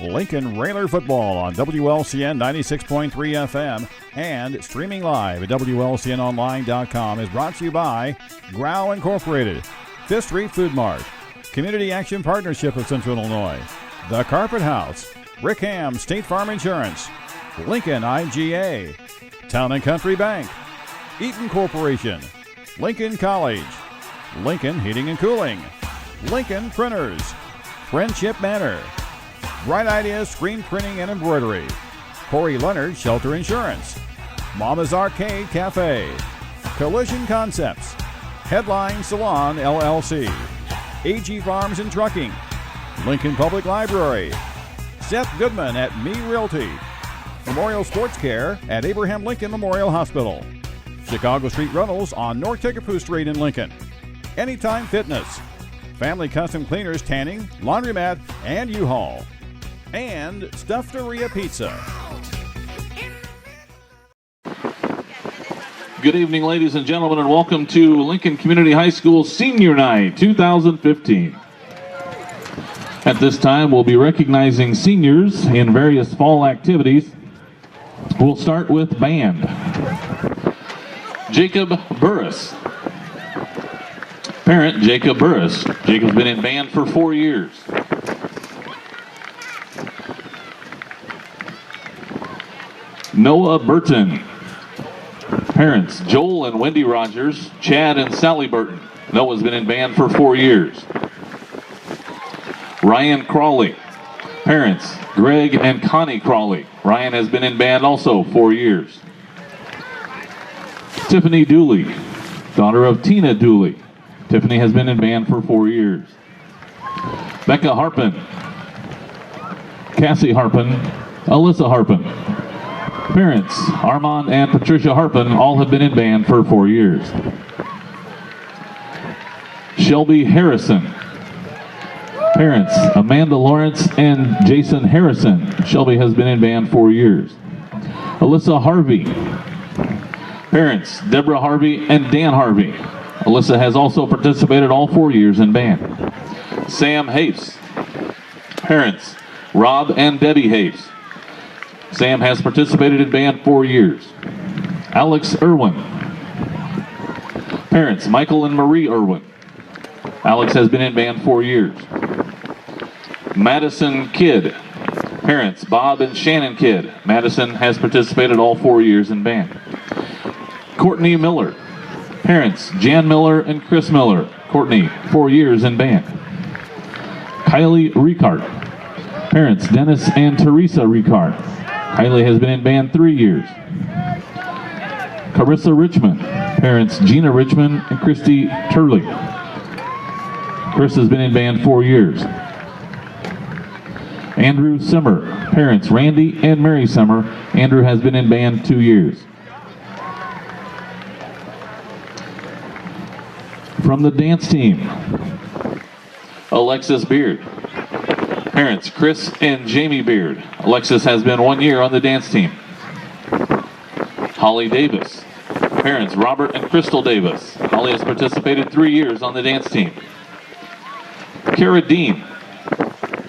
Lincoln Railer Football on WLCN 96.3 FM and streaming live at WLCNonline.com is brought to you by Grau Incorporated, Fifth Street Food Mart, Community Action Partnership of Central Illinois, The Carpet House, Rick Ham State Farm Insurance, Lincoln IGA, Town & Country Bank, Eaton Corporation, Lincoln College, Lincoln Heating and Cooling, Lincoln Printers, Friendship Manor, Bright Ideas Screen Printing and Embroidery, Corey Leonard Shelter Insurance, Mama's Arcade Cafe, Collision Concepts, Headline Salon LLC, AG Farms and Trucking, Lincoln Public Library, Seth Goodman at Me Realty, Memorial Sports Care at Abraham Lincoln Memorial Hospital, Chicago Street Rentals on North Kickapoo Street in Lincoln, Anytime Fitness, Family Custom Cleaners Tanning, Laundromat, and U-Haul, and Stufferia Pizza. Good evening, ladies and gentlemen, and welcome to Lincoln Community High School Senior Night 2015. At this time, we'll be recognizing seniors in various fall activities. We'll start with band. Jacob Burris. Parent, Jacob Burris. Jacob's been in band for 4 years. Noah Burton. Parents, Joel and Wendy Rogers, Chad and Sally Burton. Noah's been in band for 4 years. Ryan Crawley. Parents, Greg and Connie Crawley. Ryan has been in band also 4 years. Tiffany Dooley, daughter of Tina Dooley. Tiffany has been in band for 4 years. Becca Harpin. Cassie Harpin. Alyssa Harpin. Parents, Armand and Patricia Harpin, all have been in band for 4 years. Shelby Harrison. Parents, Amanda Lawrence and Jason Harrison. Shelby has been in band 4 years. Alyssa Harvey. Parents, Deborah Harvey and Dan Harvey. Alyssa has also participated all 4 years in band. Sam Hapes. Parents, Rob and Debbie Hapes. Sam has participated in band 4 years. Alex Irwin. Parents, Michael and Marie Irwin. Alex has been in band 4 years. Madison Kidd. Parents, Bob and Shannon Kidd. Madison has participated all 4 years in band. Courtney Miller. Parents, Jan Miller and Chris Miller. Courtney, 4 years in band. Kylie Ricart. Parents, Dennis and Teresa Ricart. Kylie has been in band 3 years. Carissa Richmond. Parents, Gina Richmond and Christy Turley. Chris has been in band 4 years. Andrew Simmer. Parents, Randy and Mary Simmer. Andrew has been in band 2 years. From the dance team, Alexis Beard. Parents, Chris and Jamie Beard. Alexis has been 1 year on the dance team. Holly Davis. Parents, Robert and Crystal Davis. Holly has participated 3 years on the dance team. Kara Dean.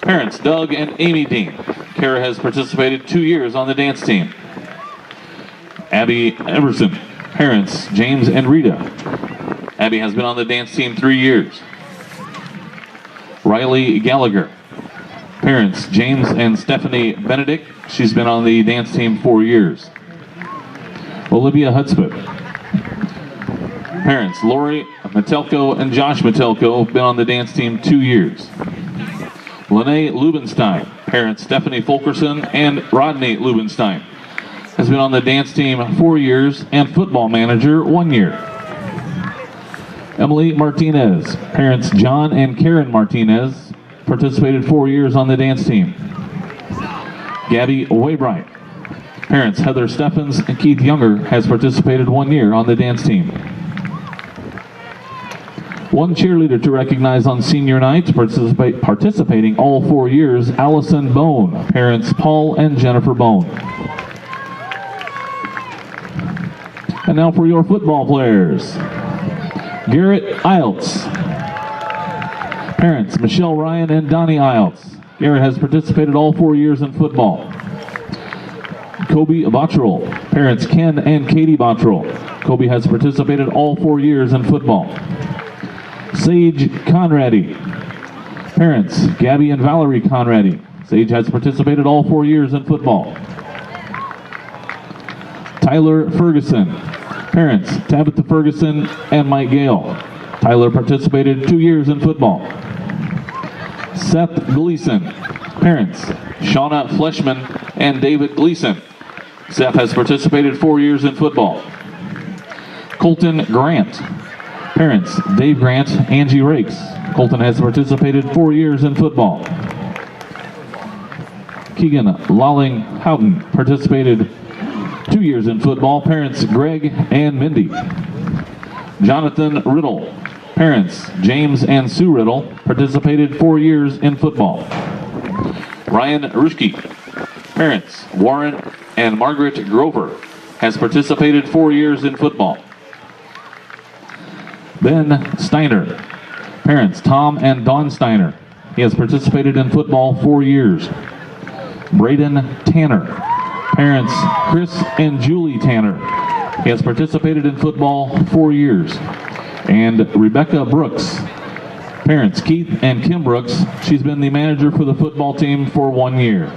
Parents, Doug and Amy Dean. Kara has participated 2 years on the dance team. Abby Everson. Parents, James and Rita. Abby has been on the dance team 3 years. Riley Gallagher. Parents, James and Stephanie Benedict. She's been on the dance team 4 years. Olivia Hudspeth. Parents, Lori Metelko and Josh Metelko have been on the dance team 2 years. Lene Lubenstein. Parents, Stephanie Fulkerson and Rodney Lubenstein. Has been on the dance team 4 years and football manager 1 year. Emily Martinez. Parents, John and Karen Martinez. Participated 4 years on the dance team. Gabby Waybright. Parents, Heather Steffens and Keith Younger has participated 1 year on the dance team. One cheerleader to recognize on senior night, participating all 4 years, Allison Bone. Parents, Paul and Jennifer Bone. And now for your football players. Garrett Iltz. Parents, Michelle Ryan and Donnie Iles. Garrett has participated all 4 years in football. Kobe Bottrell. Parents, Ken and Katie Bottrell. Kobe has participated all 4 years in football. Sage Conradi. Parents, Gabby and Valerie Conradi. Sage has participated all 4 years in football. Tyler Ferguson. Parents, Tabitha Ferguson and Mike Gale. Tyler participated 2 years in football. Seth Gleason. Parents, Shauna Fleshman and David Gleason. Seth has participated 4 years in football. Colton Grant. Parents, Dave Grant, Angie Rakes. Colton has participated 4 years in football. Keegan Lolling Houghton participated 2 years in football. Parents, Greg and Mindy. Jonathan Riddle. Parents, James and Sue Riddle, participated 4 years in football. Ryan Ruschke. Parents, Warren and Margaret Grover, has participated 4 years in football. Ben Steiner. Parents, Tom and Dawn Steiner. He has participated in football 4 years. Braden Tanner. Parents, Chris and Julie Tanner. He has participated in football 4 years. And Rebecca Brooks. Parents, Keith and Kim Brooks. She's been the manager for the football team for 1 year.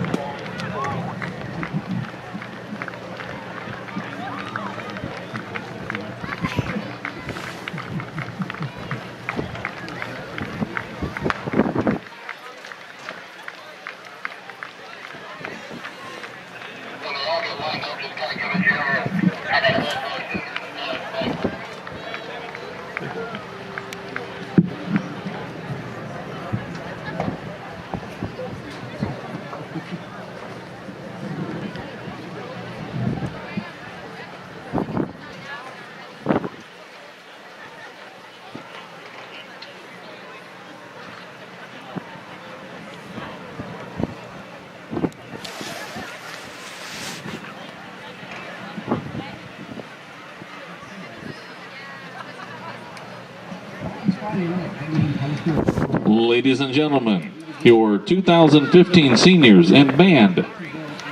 Ladies and gentlemen, your 2015 seniors in band,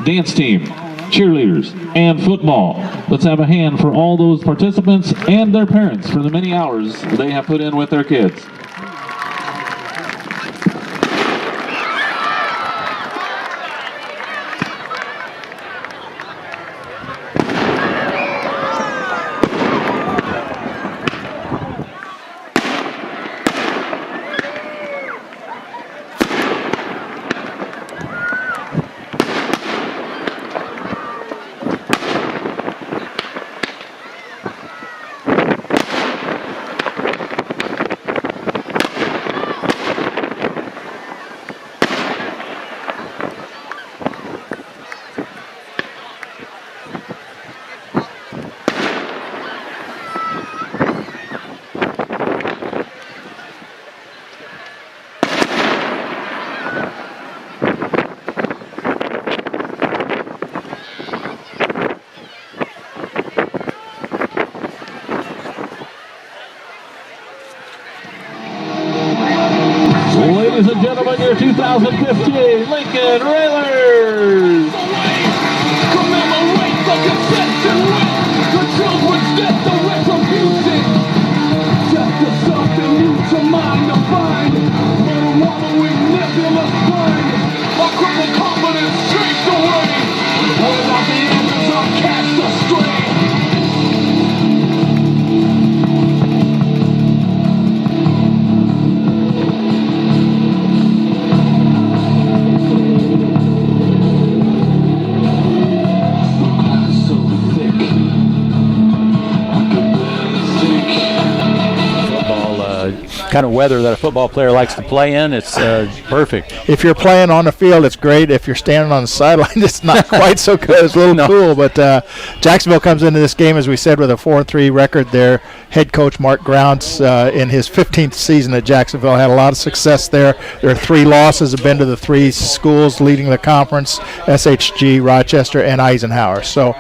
dance team, cheerleaders, and football. Let's have a hand for all those participants and their parents for the many hours they have put in with their kids. Ladies and gentlemen, your 2015 Lincoln Railers! Commemorate the conception with the children's death, the retribution. Death is something new to mind to find. But a wallowing nebulous mind. My crippled confidence straight away. Without the answers, I'll cast astray. Kind of weather that a football player likes to play in, it's perfect. If you're playing on the field, it's great. If you're standing on the sideline, it's not quite so good. It's a little cool. But Jacksonville comes into this game, as we said, with a 4-3 record. Their head coach, Mark Grounds, in his 15th season at Jacksonville, had a lot of success there. Their 3 losses have been to the 3 schools leading the conference, SHG, Rochester, and Eisenhower. So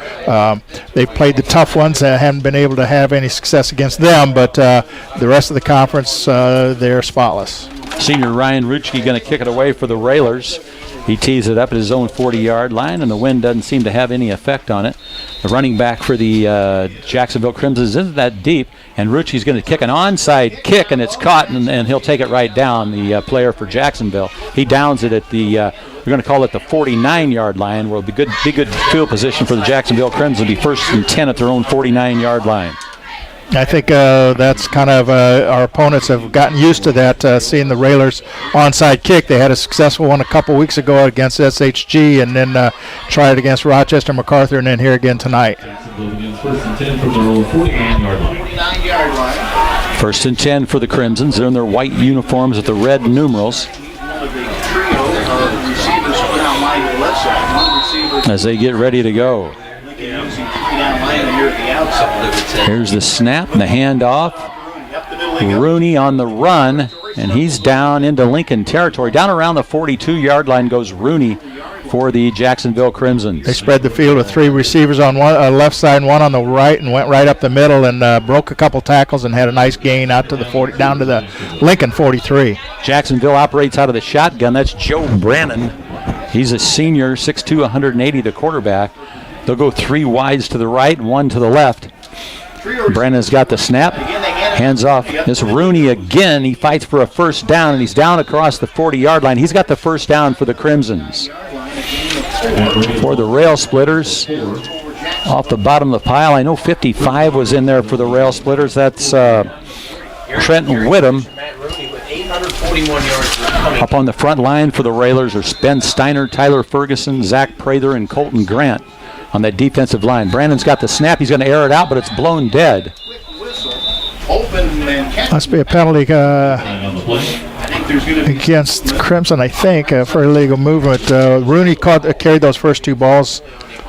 they've played the tough ones. Haven't been able to have any success against them, but the rest of the conference, they're spotless. Senior Ryan Ruchke going to kick it away for the Railers. He tees it up at his own 40-yard line, and the wind doesn't seem to have any effect on it. The running back for the Jacksonville Crimsons isn't that deep, and Ruchke's going to kick an onside kick, and it's caught, and he'll take it right down, the player for Jacksonville. He downs it at the, we're going to call it the 49-yard line, where it'll be good field position for the Jacksonville Crimsons. It'll be 1st and 10 at their own 49-yard line. I think that's kind of our opponents have gotten used to that, seeing the Railers onside kick. They had a successful one a couple weeks ago against SHG, and then tried against Rochester MacArthur, and then here again tonight. 1st and 10 for the Crimsons. They're in their white uniforms with the red numerals. As they get ready to go. Here's the snap and the handoff. Rooney on the run, and he's down into Lincoln territory. Down around the 42-yard line goes Rooney for the Jacksonville Crimsons. They spread the field with 3 receivers on one left side and 1 on the right, and went right up the middle and broke a couple tackles and had a nice gain out to the 40, down to the Lincoln 43. Jacksonville operates out of the shotgun. That's Joe Brannon. He's a senior, 6'2", 180, the quarterback. They'll go 3 wides to the right and 1 to the left. Brennan's got the snap. Hands off. It's Rooney again. He fights for a first down, and he's down across the 40-yard line. He's got the first down for the Crimsons. For the Rail Splitters, off the bottom of the pile, I know 55 was in there for the Rail Splitters. That's Trenton Whittam. Up on the front line for the Railers are Ben Steiner, Tyler Ferguson, Zach Prather, and Colton Grant on that defensive line. Brandon's got the snap. He's going to air it out, but it's blown dead. Must be a penalty against Crimson, I think, for illegal movement. Rooney carried those first 2 balls.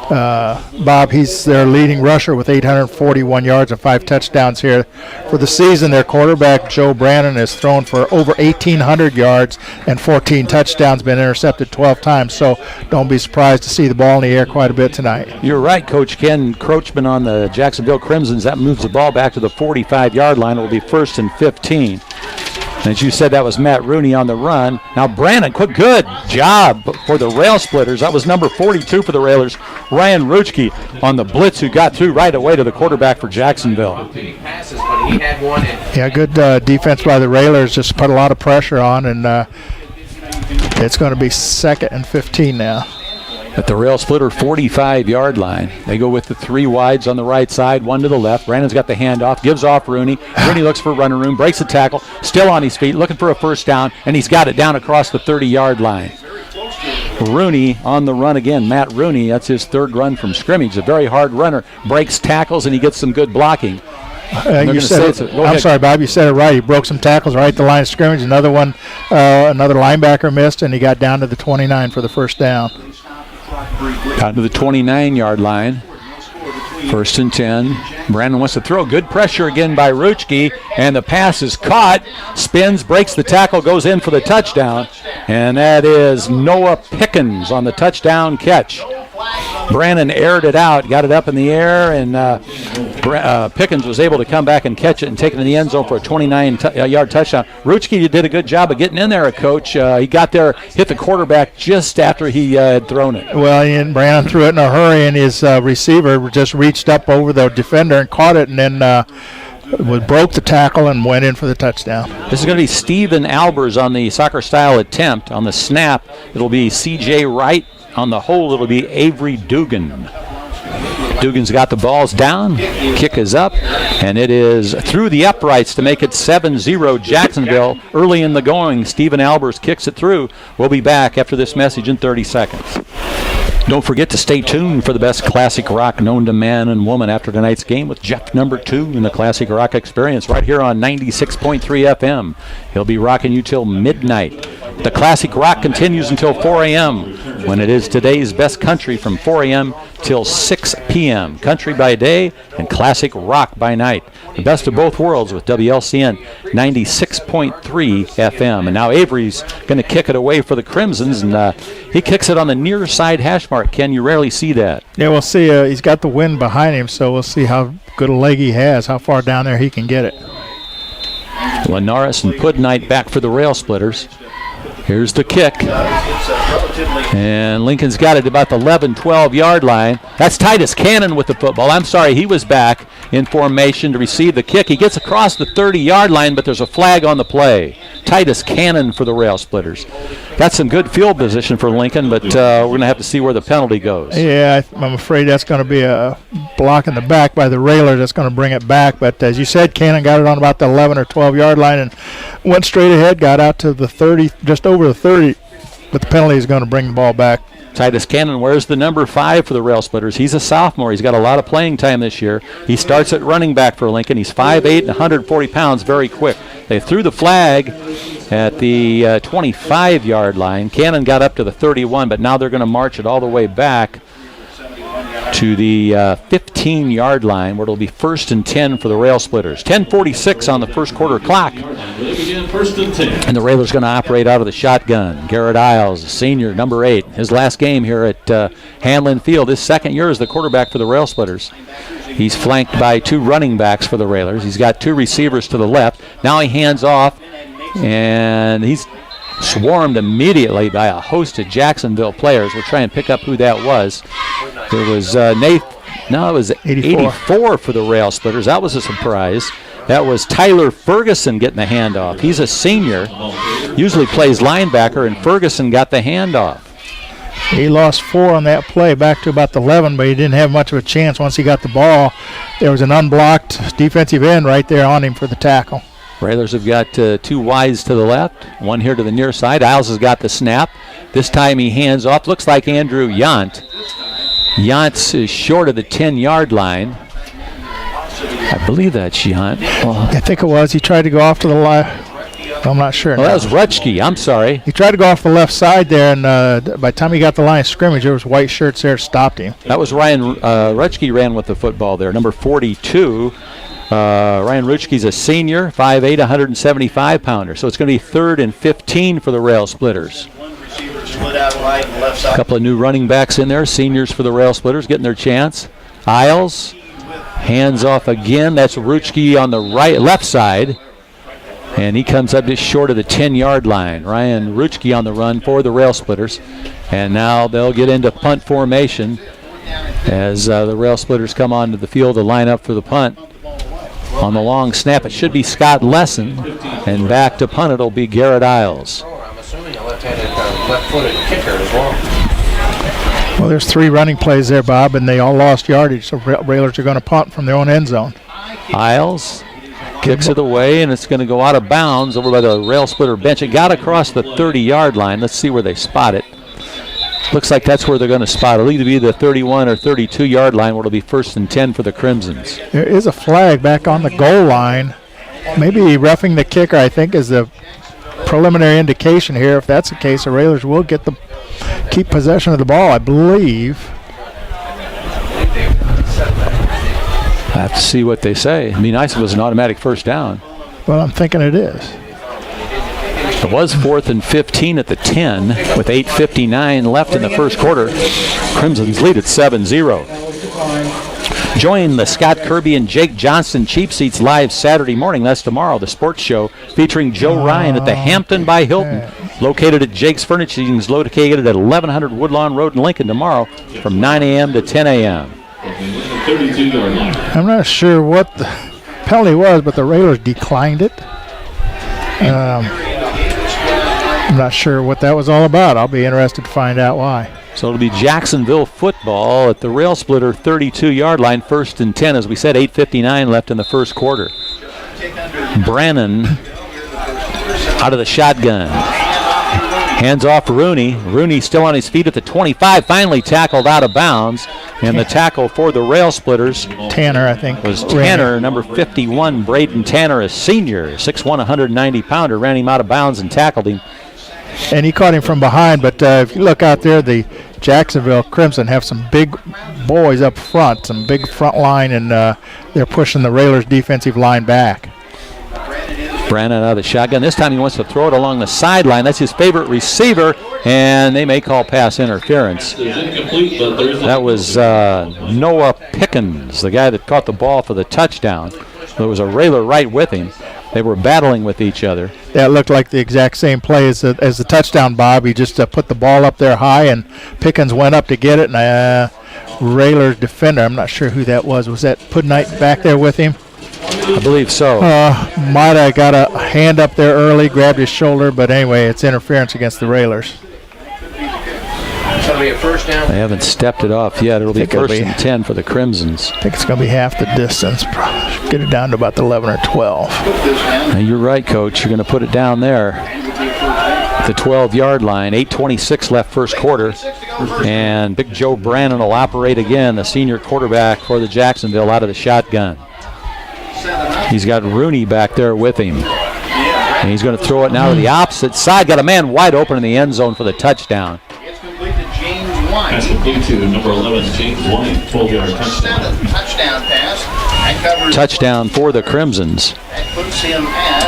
Bob, he's their leading rusher with 841 yards and 5 touchdowns here. For the season, their quarterback, Joe Brannon, has thrown for over 1,800 yards and 14 touchdowns, been intercepted 12 times. So don't be surprised to see the ball in the air quite a bit tonight. You're right, Coach Ken Croachman on the Jacksonville Crimsons. That moves the ball back to the 45-yard line. It will be 1st and 15. And as you said, that was Matt Rooney on the run. Now Brannon, good job for the Rail Splitters. That was number 42 for the Railers, Ryan Ruchke, on the blitz, who got through right away to the quarterback for Jacksonville. Yeah, good defense by the Railers. Just put a lot of pressure on, and it's going to be 2nd and 15 now. At the Rail Splitter 45-yard line. They go with the 3 wides on the right side, 1 to the left. Brandon's got the handoff, gives off Rooney. Rooney looks for running room, breaks the tackle, still on his feet, looking for a first down, and he's got it down across the 30-yard line. Rooney on the run again. Matt Rooney, that's his 3rd run from scrimmage. A very hard runner, breaks tackles, and he gets some good blocking. I'm sorry, Bob, you said it right. He broke some tackles right at the line of scrimmage. Another one, another linebacker missed, and he got down to the 29 for the first down. Down to the 29-yard line. 1st and 10. Brandon wants to throw. Good pressure again by Ruchke, and the pass is caught. Spins, breaks the tackle, goes in for the touchdown. And that is Noah Pickens on the touchdown catch. Brandon aired it out, got it up in the air, and Pickens was able to come back and catch it and take it in the end zone for a 29-yard touchdown. Ruchke did a good job of getting in there, Coach. He got there, hit the quarterback just after he had thrown it. Well, and Brandon threw it in a hurry, and his receiver just reached up over the defender and caught it, and then broke the tackle and went in for the touchdown. This is going to be Steven Albers on the soccer-style attempt. On the snap, it'll be C.J. Wright. On the hold, it'll be Avery Dugan. Dugan's got the balls down. Kick is up, and it is through the uprights to make it 7-0 Jacksonville. Early in the going, Steven Albers kicks it through. We'll be back after this message in 30 seconds. Don't forget to stay tuned for the best classic rock known to man and woman after tonight's game with Jeff number 2 in the Classic Rock Experience right here on 96.3 FM. He'll be rocking you till midnight. The Classic Rock continues until 4 a.m. when it is today's best country from 4 a.m. till 6 p.m. Country by day and classic rock by night. The best of both worlds with WLCN 96.3 FM. And now Avery's going to kick it away for the Crimsons, and he kicks it on the near side hash mark. Ken, you rarely see that. Yeah, we'll see. He's got the wind behind him, so we'll see how good a leg he has, how far down there he can get it. Linares and Pudnight back for the Rail Splitters. Here's the kick. And Lincoln's got it about the 11, 12-yard line. That's Titus Cannon with the football. I'm sorry, he was back in formation to receive the kick. He gets across the 30-yard line, but there's a flag on the play. Titus Cannon for the Rail Splitters. Got some good field position for Lincoln, but we're going to have to see where the penalty goes. Yeah, I'm afraid that's going to be a block in the back by the Railer that's going to bring it back. But as you said, Cannon got it on about the 11 or 12-yard line and went straight ahead, got out to the 30, just over the 30. But the penalty is going to bring the ball back. Titus Cannon wears the number 5 for the Rail Splitters. He's a sophomore. He's got a lot of playing time this year. He starts at running back for Lincoln. He's 5'8" and 140 pounds, very quick. They threw the flag at the 25-yard line. Cannon got up to the 31, but now they're going to march it all the way back to the 15-yard line, where it'll be 1st and 10 for the Rail Splitters. 10:46 on the first quarter clock. And the Railer's going to operate out of the shotgun. Garrett Isles, senior, number 8. His last game here at Handlin Field. His second year as the quarterback for the Rail Splitters. He's flanked by 2 running backs for the Railers. He's got 2 receivers to the left. Now he hands off, and he's swarmed immediately by a host of Jacksonville players. We'll try and pick up who that was. It was it was 84 for the Rail Splitters. That was a surprise. That was Tyler Ferguson getting the handoff. He's a senior, usually plays linebacker, and Ferguson got the handoff. He lost 4 on that play, back to about the 11, but he didn't have much of a chance once he got the ball. There was an unblocked defensive end right there on him for the tackle. Railers have got 2 wides to the left, 1 here to the near side. Isles has got the snap. This time he hands off. Looks like Andrew Yant. Yant is short of the 10-yard line. I believe that's Yant. Well, I think it was. He tried to go off to the left. I'm not sure. Well, that was Rutschke. I'm sorry. He tried to go off the left side there, and by the time he got the line of scrimmage, there was white shirts there that stopped him. That was Ryan Rutschke ran with the football there, number 42. Ryan Rutschke's a senior, 5'8", 175-pounder. So it's going to be 3rd and 15 for the Rail Splitters. A couple of new running backs in there, seniors for the Rail Splitters, getting their chance. Isles, hands off again. That's Rutschke on the left side. And he comes up just short of the 10-yard line. Ryan Rutschke on the run for the Rail Splitters. And now they'll get into punt formation as the Rail Splitters come onto the field to line up for the punt. On the long snap, it should be Scott Lesson. And back to punt, it'll be Garrett Isles. I'm assuming a left-footed kicker as well. Well, there's 3 running plays there, Bob, and they all lost yardage, so Railers are going to punt from their own end zone. Isles kicks it away, and it's going to go out of bounds over by the Rail Splitter bench. It got across the 30-yard line. Let's see where they spot it. Looks like that's where they're going to spot it. It'll either be the 31 or 32-yard line, where it'll be 1st and 10 for the Crimsons. There is a flag back on the goal line. Maybe roughing the kicker, I think, is the preliminary indication here. If that's the case, the Railers will keep possession of the ball, I believe. I have to see what they say. It'd be nice if it was an automatic first down. Well, I'm thinking it is. It was 4th and 15 at the 10 with 8:59 left in the first quarter. Crimsons lead at 7-0. Join the Scott Kirby and Jake Johnson Cheap Seats live Saturday morning. That's tomorrow, the sports show featuring Joe Ryan at the Hampton by Hilton. Located at Jake's Furnishings, located at 1100 Woodlawn Road in Lincoln tomorrow from 9 a.m. to 10 a.m. I'm not sure what the penalty was, but the Railers declined it. I'm not sure what that was all about. I'll be interested to find out why. So it'll be Jacksonville football at the Rail Splitter 32-yard line, 1st and 10. As we said, 8:59 left in the first quarter. Brannon out of the shotgun. Hands off Rooney. Rooney still on his feet at the 25, finally tackled out of bounds. And the tackle for the Rail Splitters, Tanner, I think, was Tanner, number 51, Braden Tanner, a senior, 6'1", 190-pounder, ran him out of bounds and tackled him. And he caught him from behind, but if you look out there, the Jacksonville Crimson have some big boys up front, some big front line, and they're pushing the Railers' defensive line back. Brannon out of the shotgun. This time he wants to throw it along the sideline. That's his favorite receiver, and they may call pass interference. That was Noah Pickens, the guy that caught the ball for the touchdown. There was a Railer right with him. They were battling with each other. That looked like the exact same play as the touchdown, Bob. He just put the ball up there high, and Pickens went up to get it, and Rayler's defender, I'm not sure who that was. Was that Pudnight back there with him? I believe so. Might have got a hand up there early, grabbed his shoulder, but anyway, it's interference against the Railers. It's going to be a first down. They haven't stepped it off yet. It'll be first and 10 for the Crimsons. I think it's going to be half the distance. Probably get it down to about the 11 or 12. Now you're right, Coach. You're going to put it down there. The 12-yard line. 8:26 left first quarter. And Big Joe Brannon will operate again, the senior quarterback for the Jacksonville out of the shotgun. He's got Rooney back there with him. And he's going to throw it now to the opposite side. Got a man wide open in the end zone for the touchdown. It's complete to James White. That's complete to number 11, James White, 12-yard touchdown. Touchdown pass. That covers. Touchdown for the Crimsons. That puts him at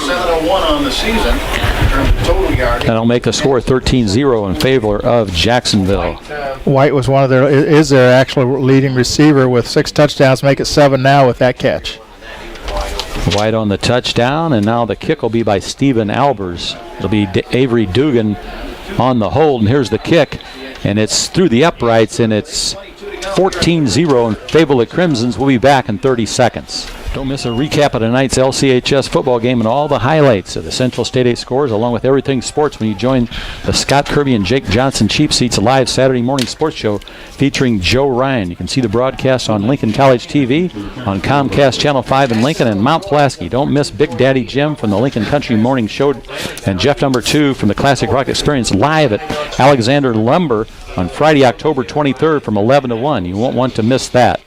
701 on the season in terms of total yardage. That'll make the score 13-0 in favor of Jacksonville. White was one of is their actual leading receiver with 6 touchdowns. Make it 7 now with that catch. White on the touchdown, and now the kick will be by Stephen Albers. It'll be Avery Dugan on the hold, and here's the kick, and it's through the uprights, and it's 14-0 in favor of the Crimsons. We'll be back in 30 seconds. Don't miss a recap of tonight's LCHS football game and all the highlights of the Central State 8 scores, along with everything sports, when you join the Scott Kirby and Jake Johnson Cheap Seats live Saturday morning sports show featuring Joe Ryan. You can see the broadcast on Lincoln College TV, on Comcast Channel 5 in Lincoln, and Mount Pulaski. Don't miss Big Daddy Jim from the Lincoln Country Morning Show and Jeff number 2 from the Classic Rock Experience live at Alexander Lumber on Friday, October 23rd from 11 to 1. You won't want to miss that.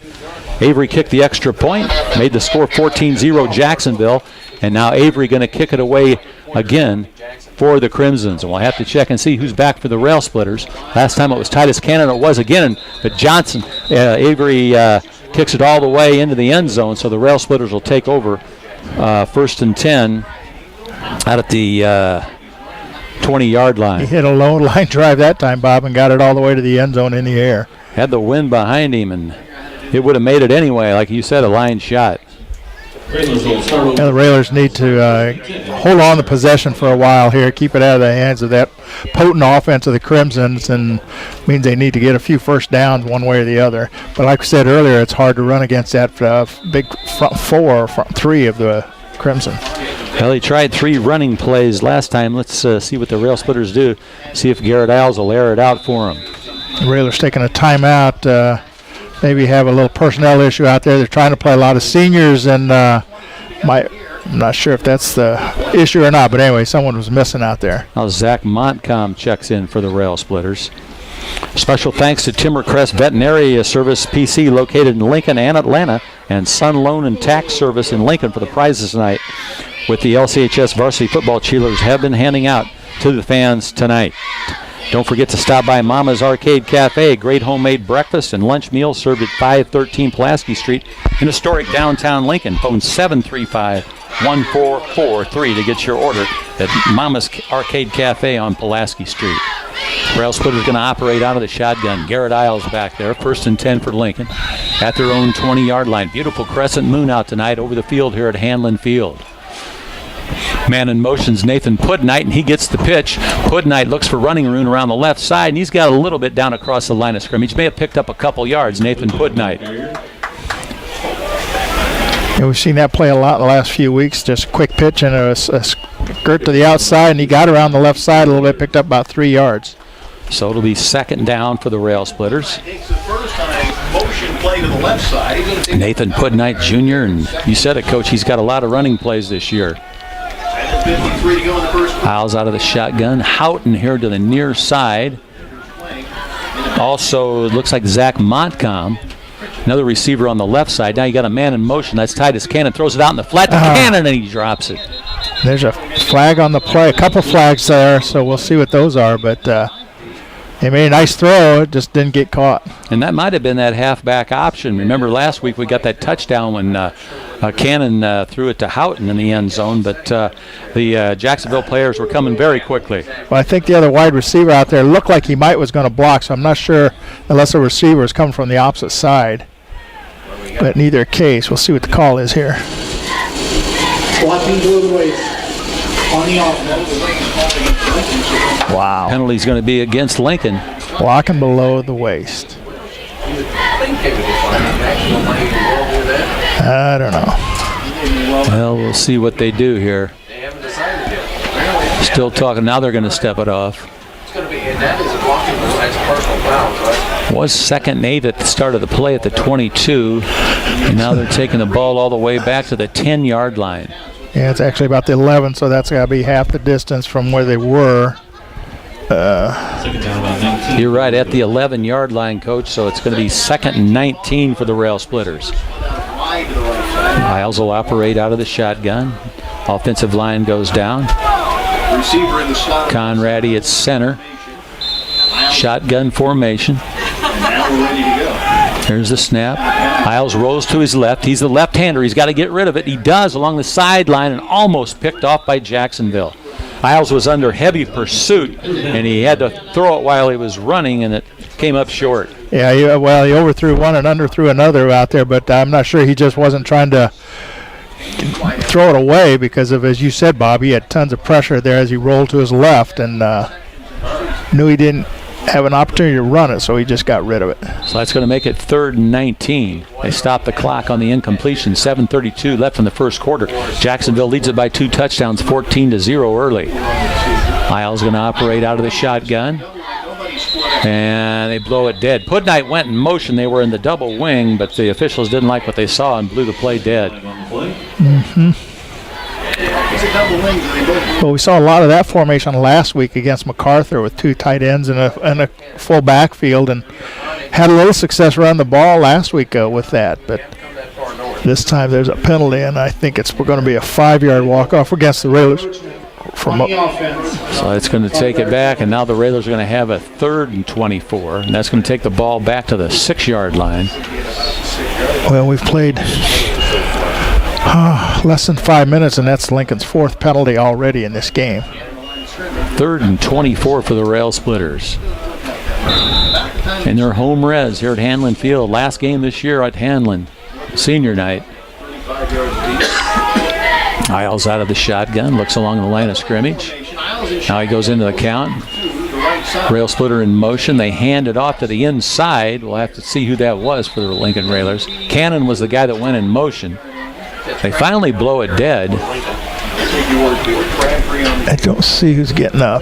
Avery kicked the extra point, made the score 14-0 Jacksonville, and now Avery going to kick it away again for the Crimsons. And we'll have to check and see who's back for the Rail Splitters. Last time it was Titus Cannon, it was again, but Avery kicks it all the way into the end zone, so the Rail Splitters will take over first and 10 out at the 20-yard line. He hit a low line drive that time, Bob, and got it all the way to the end zone in the air. Had the wind behind him, and it would have made it anyway, like you said, a line shot. The Railers need to hold on to possession for a while here, keep it out of the hands of that potent offense of the Crimsons, and means they need to get a few first downs one way or the other. But like I said earlier, it's hard to run against that big front 4 or front 3 of the Crimson. Well, he tried 3 running plays last time. Let's see what the Rail Splitters do, see if Garrett Isles will air it out for him. The Railers taking a timeout. Maybe have a little personnel issue out there. They're trying to play a lot of seniors, and I'm not sure if that's the issue or not, but anyway, someone was missing out there. Now Zach Montcalm checks in for the Rail Splitters. Special thanks to Timbercrest Veterinary Service PC located in Lincoln and Atlanta, and Sun Loan and Tax Service in Lincoln for the prizes tonight, with the LCHS varsity football cheerleaders have been handing out to the fans tonight. Don't forget to stop by Mama's Arcade Cafe, a great homemade breakfast and lunch meal served at 513 Pulaski Street in historic downtown Lincoln. Phone 735-1443 to get your order at Mama's Arcade Cafe on Pulaski Street. Rail Splitter's going to operate out of the shotgun. Garrett Isles back there, first and 10 for Lincoln at their own 20-yard line. Beautiful crescent moon out tonight over the field here at Handlin Field. Man in motion's Nathan Pudnight, and he gets the pitch. Pudnight looks for running room around the left side, and he's got a little bit down across the line of scrimmage. May have picked up a couple yards, Nathan Pudnight. Yeah, we've seen that play a lot in the last few weeks. Just a quick pitch and a skirt to the outside, and he got around the left side a little bit, picked up about 3 yards. So it'll be second down for the Rail Splitters. Nathan Pudnight Jr., and you said it, Coach, he's got a lot of running plays this year. Isles out of the shotgun. Houghton here to the near side. Also, it looks like Zach Montcalm, another receiver on the left side. Now you got a man in motion. That's Titus Cannon. Throws it out in the flat to Cannon, and he drops it. There's a flag on the play. A couple flags there, so we'll see what those are. But he made a nice throw. It just didn't get caught. And that might have been that halfback option. Remember last week we got that touchdown when Cannon threw it to Houghton in the end zone, but the Jacksonville players were coming very quickly. Well, I think the other wide receiver out there looked like he was going to block, so I'm not sure unless the receiver is coming from the opposite side. But in either case, we'll see what the call is here. Blocking below the waist. On the offense. Wow. Penalty's going to be against Lincoln. Blocking below the waist. I don't know. Well, we'll see what they do here. Still talking. Now they're going to step it off. Was 2nd and 8 at the start of the play at the 22. And now they're taking the ball all the way back to the 10-yard line. Yeah, it's actually about the 11, so that's got to be half the distance from where they were. You're right, at the 11-yard line, Coach, so it's going to be 2nd and 19 for the Rail Splitters. Miles will operate out of the shotgun. Offensive line goes down. Receiver in the slot. Conradi at center. Shotgun formation. Now we're ready to go. There's the snap. Isles rolls to his left. He's the left-hander. He's got to get rid of it. He does along the sideline and almost picked off by Jacksonville. Isles was under heavy pursuit, and he had to throw it while he was running, and it came up short. Yeah, he overthrew one and underthrew another out there, but I'm not sure he just wasn't trying to throw it away because of, as you said, Bob, he had tons of pressure there as he rolled to his left and knew he didn't have an opportunity to run it, so he just got rid of it. So that's going to make it 3rd and 19. They stopped the clock on the incompletion. 7:32 left in the first quarter. Jacksonville leads it by 2 touchdowns, 14-0 early. Isles going to operate out of the shotgun. And they blow it dead. Pudnight went in motion. They were in the double wing, but the officials didn't like what they saw and blew the play dead. Mm-hmm. Well, we saw a lot of that formation last week against MacArthur with 2 tight ends and a full backfield, and had a little success running the ball last week with that. But this time there's a penalty, and I think we're going to be a 5-yard walk-off against the Railers. So it's going to take it back, and now the Railers are going to have a 3rd and 24, and that's going to take the ball back to the 6-yard line. Well, we've played less than 5 minutes, and that's Lincoln's 4th penalty already in this game. 3rd and 24 for the Rail Splitters. And their home res here at Handlin Field. Last game this year at Handlin, senior night. Isles out of the shotgun, looks along the line of scrimmage. Now he goes into the count. Rail Splitter in motion. They hand it off to the inside. We'll have to see who that was for the Lincoln Railers. Cannon was the guy that went in motion. They finally blow it dead. I don't see who's getting up.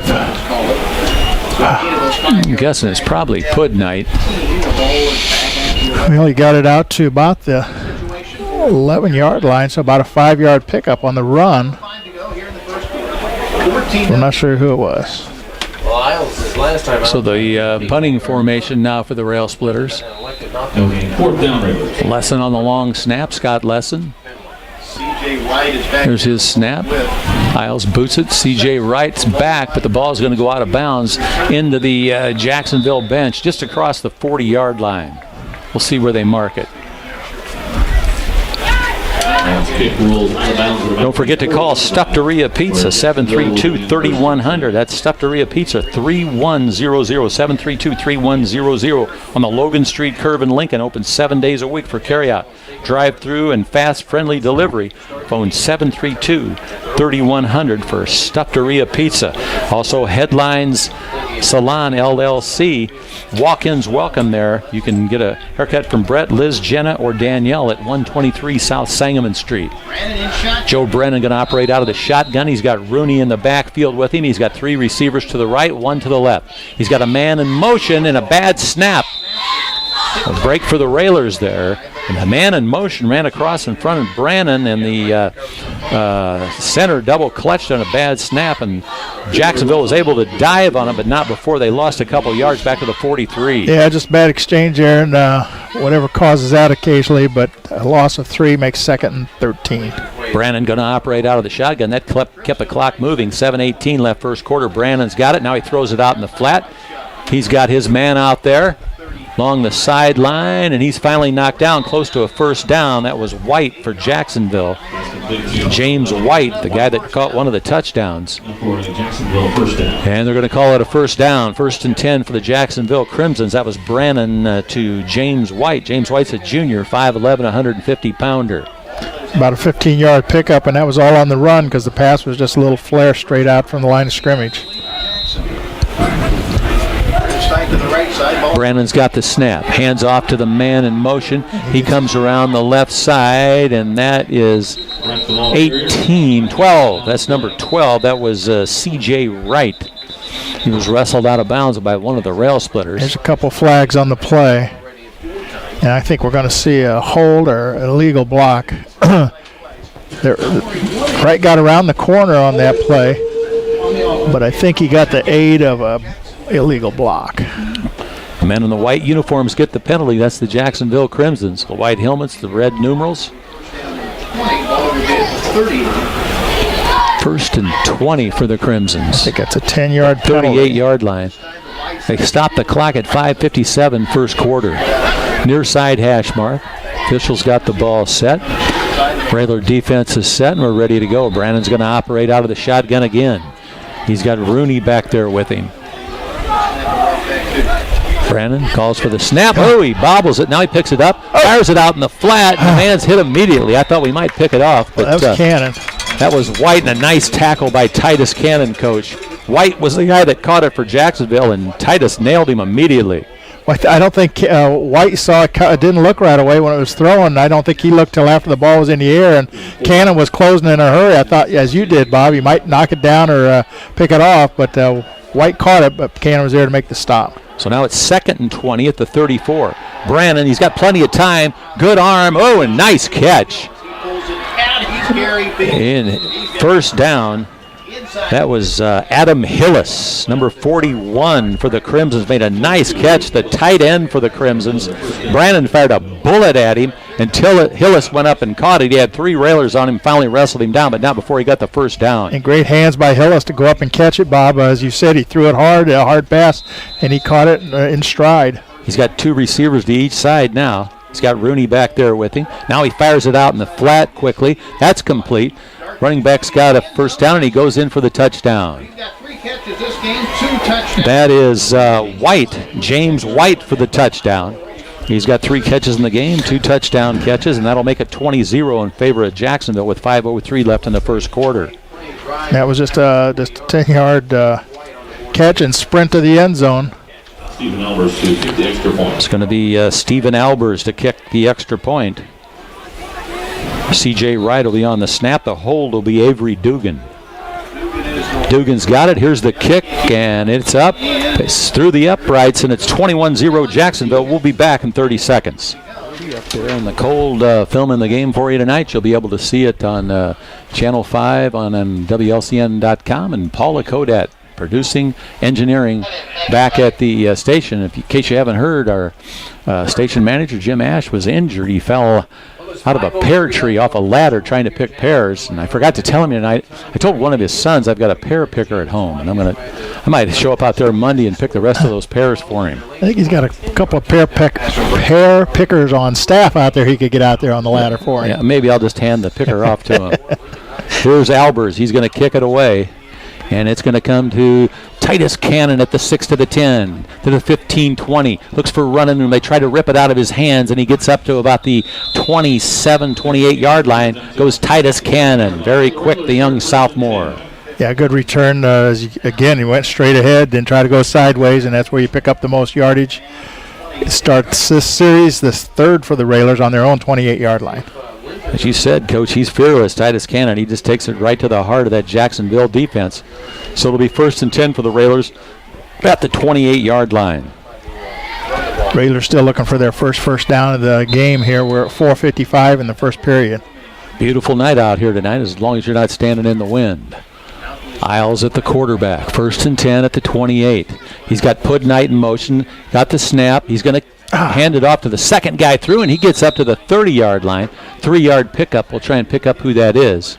I'm guessing it's probably Pudnight. Well, he got it out to about the 11-yard line, so about a 5-yard pickup on the run. We're not sure who it was. So the punting formation now for the Rail Splitters. 4th down, Railers. Lesson on the long snap, Scott Lesson. There's his snap. Isles boots it. C.J. Wright's back, but the ball's going to go out of bounds into the Jacksonville bench just across the 40-yard line. We'll see where they mark it. Don't forget to call Stuffteria Pizza, 732-3100. That's Stuffteria Pizza, 3100-732-3100 on the Logan Street curve in Lincoln. Open 7 days a week for carryout, drive-through, and fast, friendly delivery. Phone 732-3100 for Stuffteria Pizza. Also, Headlines Salon LLC. Walk-ins welcome there. You can get a haircut from Brett, Liz, Jenna, or Danielle at 123 South Sangamon Street. Joe Brennan going to operate out of the shotgun. He's got Rooney in the backfield with him. He's got 3 receivers to the right, 1 to the left. He's got a man in motion and a bad snap. A break for the Railers there. And the man in motion ran across in front of Brannon, and the center double clutched on a bad snap, and Jacksonville was able to dive on it, but not before they lost a couple yards back to the 43. Yeah, just bad exchange there, and whatever causes that occasionally, but a loss of 3 makes 2nd and 13. Brannon going to operate out of the shotgun. That kept the clock moving. 7:18 left first quarter. Brannon's got it. Now he throws it out in the flat. He's got his man out there along the sideline, and he's finally knocked down close to a first down. That was White for Jacksonville. James White, the guy that caught one of the touchdowns. And they're going to call it a first down. 1st and 10 for the Jacksonville Crimsons. That was Brannon to James White. James White's a junior, 5'11", 150-pounder. About a 15-yard pickup, and that was all on the run because the pass was just a little flare straight out from the line of scrimmage. Brandon's got the snap. Hands off to the man in motion. He comes around the left side, and that is 18-12. That's number 12. That was C.J. Wright. He was wrestled out of bounds by one of the rail splitters. There's a couple flags on the play, and I think we're going to see a hold or an illegal block. Wright got around the corner on that play, but I think he got the aid of a illegal block. The men in the white uniforms get the penalty. That's the Jacksonville Crimsons. The white helmets, the red numerals. 1st and 20 for the Crimsons. I think that's a 10-yard penalty. 38-yard line. They stopped the clock at 5:57 first quarter. Near side hash mark. Officials got the ball set. Railer defense is set, and we're ready to go. Brandon's going to operate out of the shotgun again. He's got Rooney back there with him. Brandon calls for the snap. Oh, he bobbles it. Now he picks it up, fires it out in the flat. The man's hit immediately. I thought we might pick it off. But that was Cannon. That was White, and a nice tackle by Titus Cannon, Coach. White was the guy that caught it for Jacksonville, and Titus nailed him immediately. I don't think White saw it. It didn't look right away when it was thrown. I don't think he looked till after the ball was in the air, and Cannon was closing in a hurry. I thought, as you did, Bob, he might knock it down or pick it off, but White caught it, but Cannon was there to make the stop. So now it's 2nd and 20 at the 34. Brandon, he's got plenty of time. Good arm. Oh, and nice catch. In first down, that was Adam Hillis, number 41 for the Crimsons. Made a nice catch, the tight end for the Crimsons. Brandon fired a bullet at him until Hillis went up and caught it. He had 3 railers on him, finally wrestled him down, but not before he got the first down. And great hands by Hillis to go up and catch it, Bob. As you said, he threw it hard, a hard pass, and he caught it in stride. He's got 2 receivers to each side now. He's got Rooney back there with him. Now he fires it out in the flat quickly. That's complete. Running back's got a first down, and he goes in for the touchdown. That is White, James White for the touchdown. He's got 3 catches in the game, 2 touchdown catches, and that'll make it 20-0 in favor of Jacksonville with 5:03 left in the first quarter. That was just a 10-yard catch and sprint to the end zone. Stephen Albers to kick the extra point. It's going to be Stephen Albers to kick the extra point. C.J. Wright will be on the snap. The hold will be Avery Dugan. Dugan's got it. Here's the kick, and it's up. It's through the uprights, and it's 21-0 Jacksonville. We'll be back in 30 seconds. Up there on the cold filming the game for you tonight. You'll be able to see it on Channel 5 on WLCN.com, and Paula Kodat producing, engineering back at the station. In case you haven't heard, our station manager, Jim Ash, was injured. He fell out of a pear tree off a ladder trying to pick pears, and I forgot to tell him tonight. I told one of his sons I've got a pear picker at home, and I might show up out there Monday and pick the rest of those pears for him. I think he's got a couple of pear pickers on staff out there. He could get out there on the ladder for him. Yeah, maybe I'll just hand the picker off to him. Here's Albers. He's going to kick it away, and it's going to come to Titus Cannon at the 6 to the 10 to the 15-20. Looks for running room. They try to rip it out of his hands, and he gets up to about the 27, 28-yard line. Goes Titus Cannon. Very quick, the young sophomore. Yeah, good return. Again, he went straight ahead, then tried to go sideways, and that's where you pick up the most yardage. It starts this series, this third for the Railers on their own 28-yard line. As you said, Coach, he's fearless, Titus Cannon. He just takes it right to the heart of that Jacksonville defense. So it'll be 1st and 10 for the Railers at the 28-yard line. Railers still looking for their first down of the game here. We're at 4:55 in the first period. Beautiful night out here tonight, as long as you're not standing in the wind. Isles at the quarterback. 1st and 10 at the 28. He's got Pudnight in motion. Got the snap. He's going to hand it off to the second guy through, and he gets up to the 30-yard line. 3-yard pickup. We'll try and pick up who that is.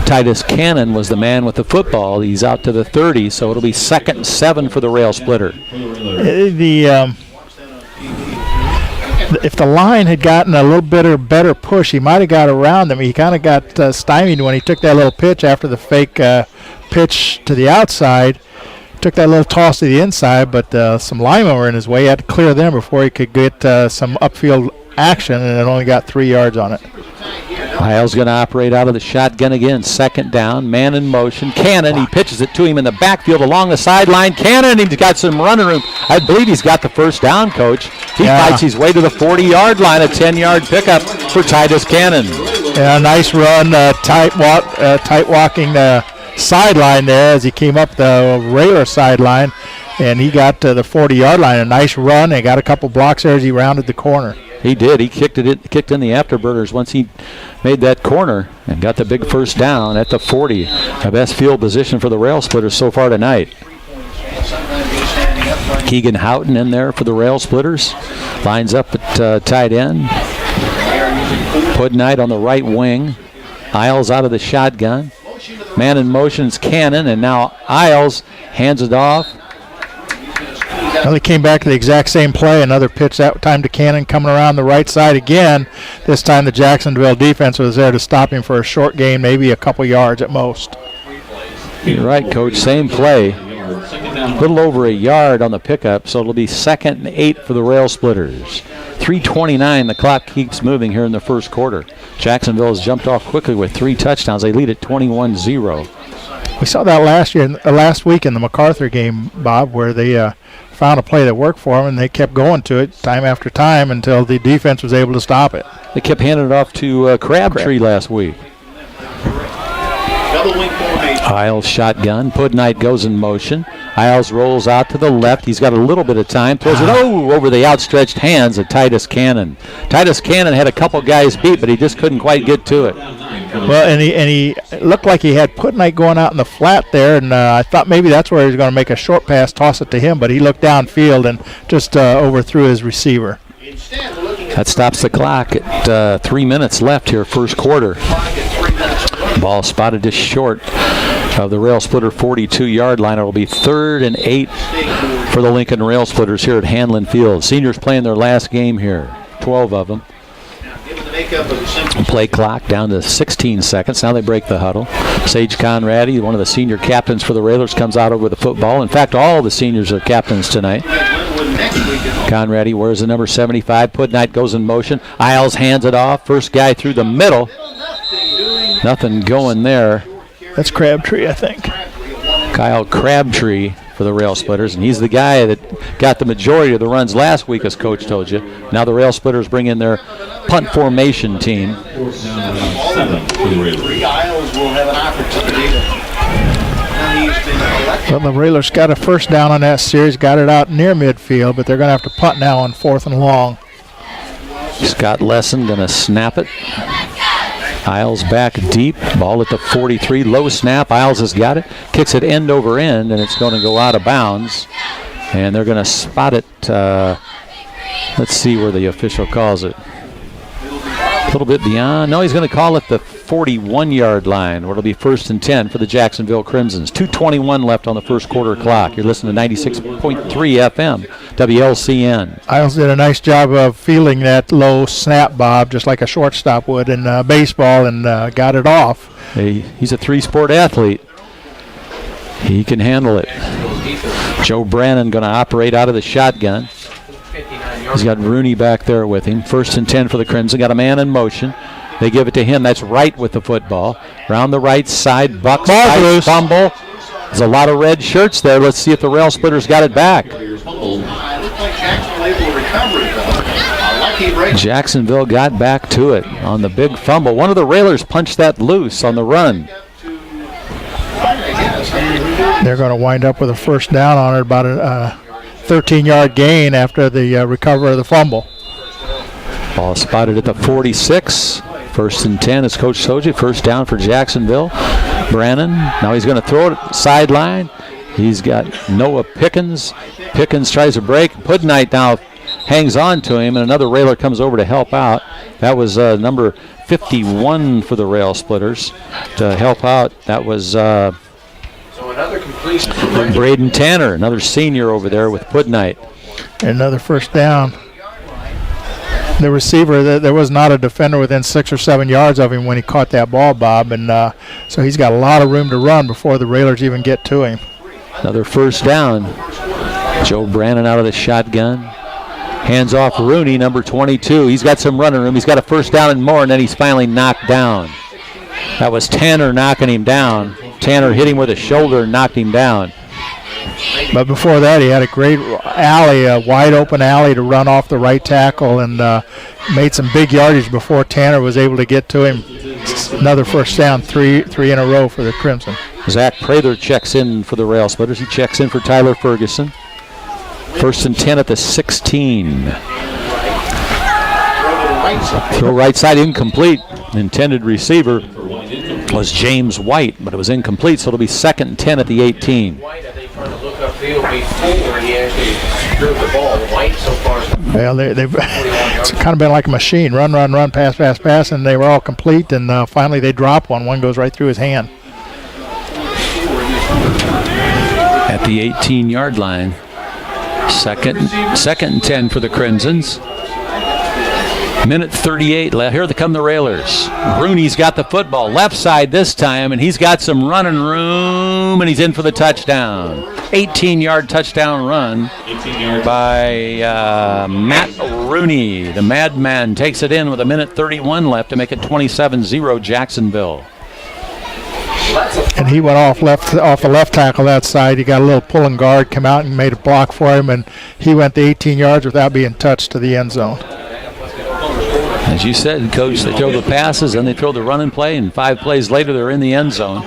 Titus Cannon was the man with the football. He's out to the 30, so it'll be 2nd and 7 for the rail splitter. If the line had gotten a little bit better push, he might have got around them. He kind of got stymied when he took that little pitch after the fake pitch to the outside. Took that little toss to the inside, but some linemen were in his way. He had to clear them before he could get some upfield action, and it only got 3 yards on it. Isles going to operate out of the shotgun again. Second down, man in motion. Cannon, he pitches it to him in the backfield along the sideline. Cannon, he's got some running room. I believe he's got the first down, Coach. He fights his way to the 40-yard line, a 10-yard pickup for Titus Cannon. Yeah, nice run, tight walking the sideline there as he came up the Railer sideline, and he got to the 40-yard line. A nice run. He got a couple blocks there as he rounded the corner. He did. He kicked in the afterburners once he made that corner and got the big first down at the 40. The best field position for the Rail Splitters so far tonight. Keegan Houghton in there for the Rail Splitters. Lines up at tight end. Hood-Knight on the right wing. Isles out of the shotgun. Man in motion's Cannon, and now Isles hands it off. Well, he came back to the exact same play. Another pitch that time to Cannon, coming around the right side again. This time the Jacksonville defense was there to stop him for a short gain, maybe a couple yards at most. You're right, Coach. Same play. A little over a yard on the pickup, so it'll be 2nd and 8 for the Rail Splitters. 3:29. The clock keeps moving here in the first quarter. Jacksonville has jumped off quickly with 3 touchdowns. They lead at 21-0. We saw that last week in the MacArthur game, Bob, where they found a play that worked for them, and they kept going to it time after time until the defense was able to stop it. They kept handing it off to Crabtree last week. Double wing formation. Isles shotgun. Hood-Knight goes in motion. Isles rolls out to the left. He's got a little bit of time. Throws it over the outstretched hands of Titus Cannon. Titus Cannon had a couple guys beat, but he just couldn't quite get to it. Well, and he looked like he had Hood-Knight going out in the flat there, and I thought maybe that's where he was going to make a short pass, toss it to him, but he looked downfield and just overthrew his receiver. That stops the clock at 3 minutes left here, first quarter. Ball spotted just short of the Rail Splitter 42-yard line. It will be 3rd and 8 for the Lincoln Rail Splitters here at Handlin Field. Seniors playing their last game here, 12 of them. Play clock down to 16 seconds. Now they break the huddle. Sage Conradi, one of the senior captains for the Railers, comes out over the football. In fact, all the seniors are captains tonight. Conradi wears the number 75. Hood-Knight goes in motion. Isles hands it off. First guy through the middle. Nothing going there. That's Crabtree, I think. Kyle Crabtree for the Rail Splitters, and he's the guy that got the majority of the runs last week, as Coach told you. Now the Rail Splitters bring in their punt formation team. Well, the Railers got a first down on that series, got it out near midfield, but they're going to have to punt now on 4th and long. Scott Lesson going to snap it. Isles back deep. Ball at the 43. Low snap. Isles has got it. Kicks it end over end, and it's going to go out of bounds. And they're going to spot it. Let's see where the official calls it. A little bit beyond. No, he's going to call it the 41-yard line, where it'll be 1st and 10 for the Jacksonville Crimsons. 2:21 left on the first quarter clock. You're listening to 96.3 FM, WLCN. Isles did a nice job of fielding that low snap, Bob, just like a shortstop would in baseball, and got it off. He's a 3-sport athlete. He can handle it. Joe Brannon going to operate out of the shotgun. He's got Rooney back there with him. 1st and 10 for the Crimson. Got a man in motion. They give it to him. That's right with the football. Around the right side. Bucks tight fumble. There's a lot of red shirts there. Let's see if the Rail Splitters got it back. Jacksonville got back to it on the big fumble. One of the Railers punched that loose on the run. They're going to wind up with a first down on it, about a 13-yard gain after the recovery of the fumble. Ball spotted at the 46. 1st and 10, as Coach told you. First down for Jacksonville. Brannon, now he's going to throw it sideline. He's got Noah Pickens. Pickens tries to break. Hood-Knight now hangs on to him, and another Railer comes over to help out. That was number 51 for the Rail Splitters to help out. That was Braden Tanner, another senior over there with Hood-Knight. Another first down. The receiver, there was not a defender within 6 or 7 yards of him when he caught that ball, Bob, and so he's got a lot of room to run before the Railers even get to him. Another first down. Joe Brannon out of the shotgun. Hands off Rooney, number 22. He's got some running room. He's got a first down and more, and then he's finally knocked down. That was Tanner knocking him down. Tanner hit him with a shoulder and knocked him down. But before that, he had a great alley, a wide open alley to run off the right tackle, and made some big yardage before Tanner was able to get to him. Another first down, three in a row for the Crimson. Zach Prather checks in for the Rail Splitters. He checks in for Tyler Ferguson. 1st and 10 at the 16. Throw right side incomplete. Intended receiver was James White, but it was incomplete, so it'll be 2nd and 10 at the 18. Well, it's kind of been like a machine. Run, pass, and they were all complete, and finally they drop one. One goes right through his hand. At the 18-yard line, second and 10 for the Crimsons. Minute 38 left. Here come the Railers. Rooney's got the football. Left side this time, and he's got some running room, and he's in for the touchdown. 18-yard touchdown run by Matt Rooney. The Madman takes it in with a minute 31 left to make it 27-0 Jacksonville. And he went off the left tackle that side. He got a little pulling guard, come out and made a block for him, and he went the 18 yards without being touched to the end zone. As you said, Coach, they throw the passes and they throw the running play, and 5 plays later they're in the end zone.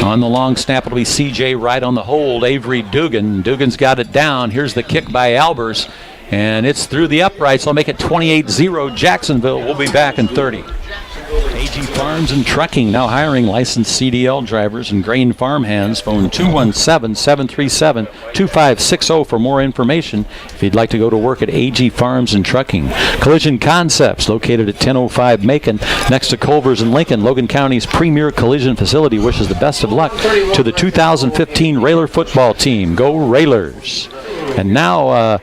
On the long snap, it'll be C.J. Wright. On the hold, Avery Dugan. Dugan's got it down. Here's the kick by Albers, and it's through the uprights. They'll make it 28-0 Jacksonville. We'll be back in 30. AG Farms and Trucking now hiring licensed CDL drivers and grain farm hands. Phone 217-737-2560 for more information if you'd like to go to work at AG Farms and Trucking. Collision Concepts, located at 1005 Macon, next to Culver's and Lincoln. Logan County's premier collision facility wishes the best of luck to the 2015 Railer football team. Go Railers! And now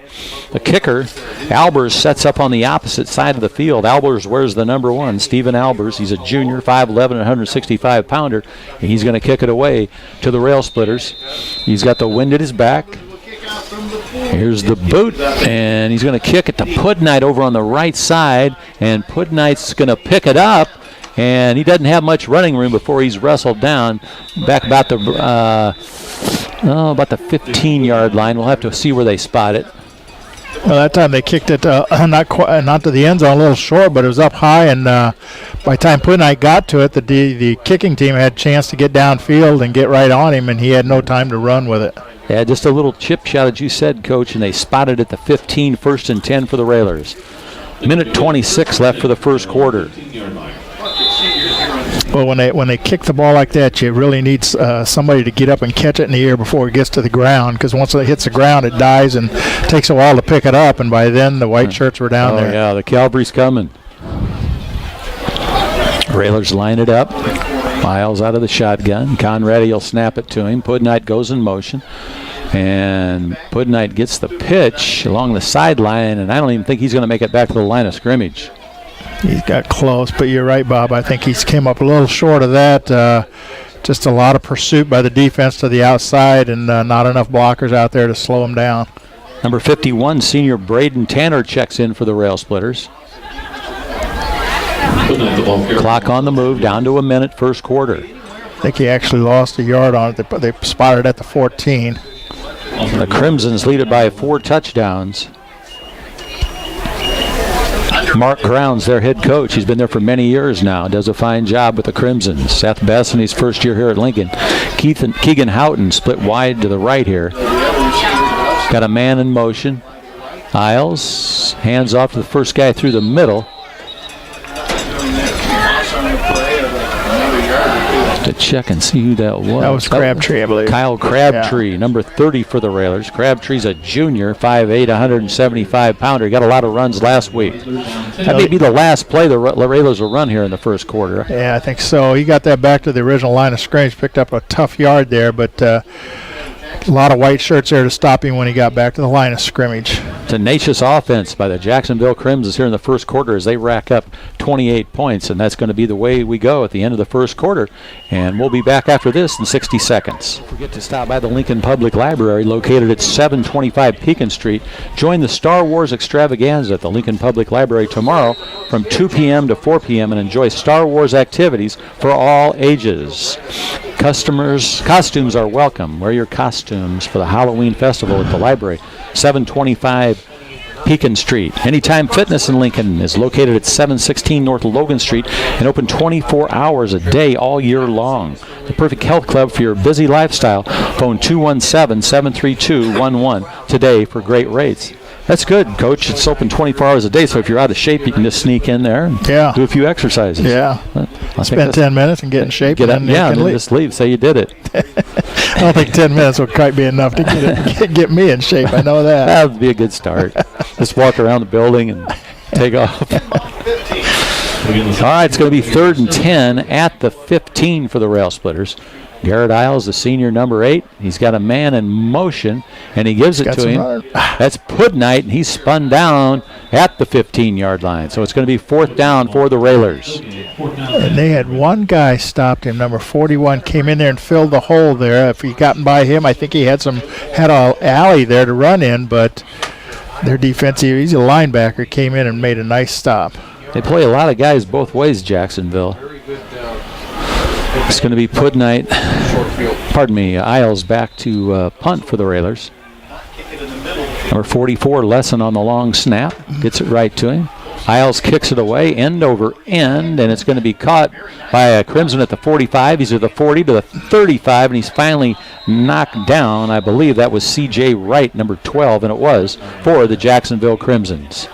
the kicker, Albers, sets up on the opposite side of the field. Albers wears the number 1, Stephen Albers. He's a junior, 5'11", 165-pounder. And he's going to kick it away to the Rail Splitters. He's got the wind at his back. Here's the boot, and he's going to kick it to Pudnight over on the right side. And Pudnight's going to pick it up. And he doesn't have much running room before he's wrestled down back about the 15-yard line. We'll have to see where they spot it. Well, that time they kicked it not to the end zone, a little short, but it was up high, and by the time Pudnight got to it, the kicking team had a chance to get downfield and get right on him, and he had no time to run with it. Yeah, just a little chip shot, as you said, Coach, and they spotted at the 15, 1st and 10 for the Railers. Minute 26 left for the first quarter. Well, when they kick the ball like that, you really need somebody to get up and catch it in the air before it gets to the ground, because once it hits the ground, it dies and takes a while to pick it up, and by then the white shirts were down there. Yeah, the cavalry's coming. Railers line it up. Miles out of the shotgun. Conradi will snap it to him. Pudnight goes in motion. And Pudnight gets the pitch along the sideline, and I don't even think he's going to make it back to the line of scrimmage. He's got close, but you're right, Bob. I think he's came up a little short of that. Just a lot of pursuit by the defense to the outside, and not enough blockers out there to slow him down. Number 51, senior Braden Tanner checks in for the Rail Splitters. Clock on the move, down to a minute, first quarter. I think he actually lost a yard on it. They spotted at the 14. The Crimsons lead it by 4 touchdowns. Mark Grounds, their head coach. He's been there for many years now. Does a fine job with the Crimsons. Seth Bess in his first year here at Lincoln. Keegan Houghton split wide to the right here. Got a man in motion. Isles hands off to the first guy through the middle. To check and see who that was. That was Crabtree, I believe. Kyle Crabtree, number 30 for the Railers. Crabtree's a junior, 5'8", 175-pounder. He got a lot of runs last week. That may be the last play the Railers will run here in the first quarter. Yeah, I think so. He got that back to the original line of scrimmage, picked up a tough yard there, but A lot of white shirts there to stop him when he got back to the line of scrimmage. Tenacious offense by the Jacksonville Crimsons here in the first quarter as they rack up 28 points, and that's going to be the way we go at the end of the first quarter. And we'll be back after this in 60 seconds. Don't forget to stop by the Lincoln Public Library located at 725 Pekin Street. Join the Star Wars extravaganza at the Lincoln Public Library tomorrow from 2 p.m. to 4 p.m. and enjoy Star Wars activities for all ages. Costumes are welcome. Wear your costumes for the Halloween festival at the library. 725 Pekin Street. Anytime Fitness in Lincoln is located at 716 North Logan Street and open 24 hours a day all year long. The perfect health club for your busy lifestyle. Phone 217-732-11 today for great rates. That's good, Coach. It's open 24 hours a day, so if you're out of shape, you can just sneak in there and do a few exercises. Yeah. Spend 10 minutes and get in shape. And then just leave. Say you did it. I don't think 10 minutes will quite be enough to get me in shape. I know that. That would be a good start. Just walk around the building and take off. All right, it's going to be 3rd and 10 at the 15 for the Rail Splitters. Garrett Isles, the senior, number 8. He's got a man in motion, and he gives it to him. That's Pudnight, and he's spun down at the 15-yard line. So it's going to be 4th down for the Railers. And they had one guy stopped him. Number 41 came in there and filled the hole there. If he gotten by him, I think he had an alley there to run in, but their defensive, he's a linebacker, came in and made a nice stop. They play a lot of guys both ways, Jacksonville. It's going to be Pudnight, Isles back to punt for the Railers. Number 44, Lesson on the long snap, gets it right to him. Isles kicks it away, end over end, and it's going to be caught by a Crimson at the 45. He's at the 40 to the 35, and he's finally knocked down. I believe that was C.J. Wright, number 12, and it was for the Jacksonville Crimsons.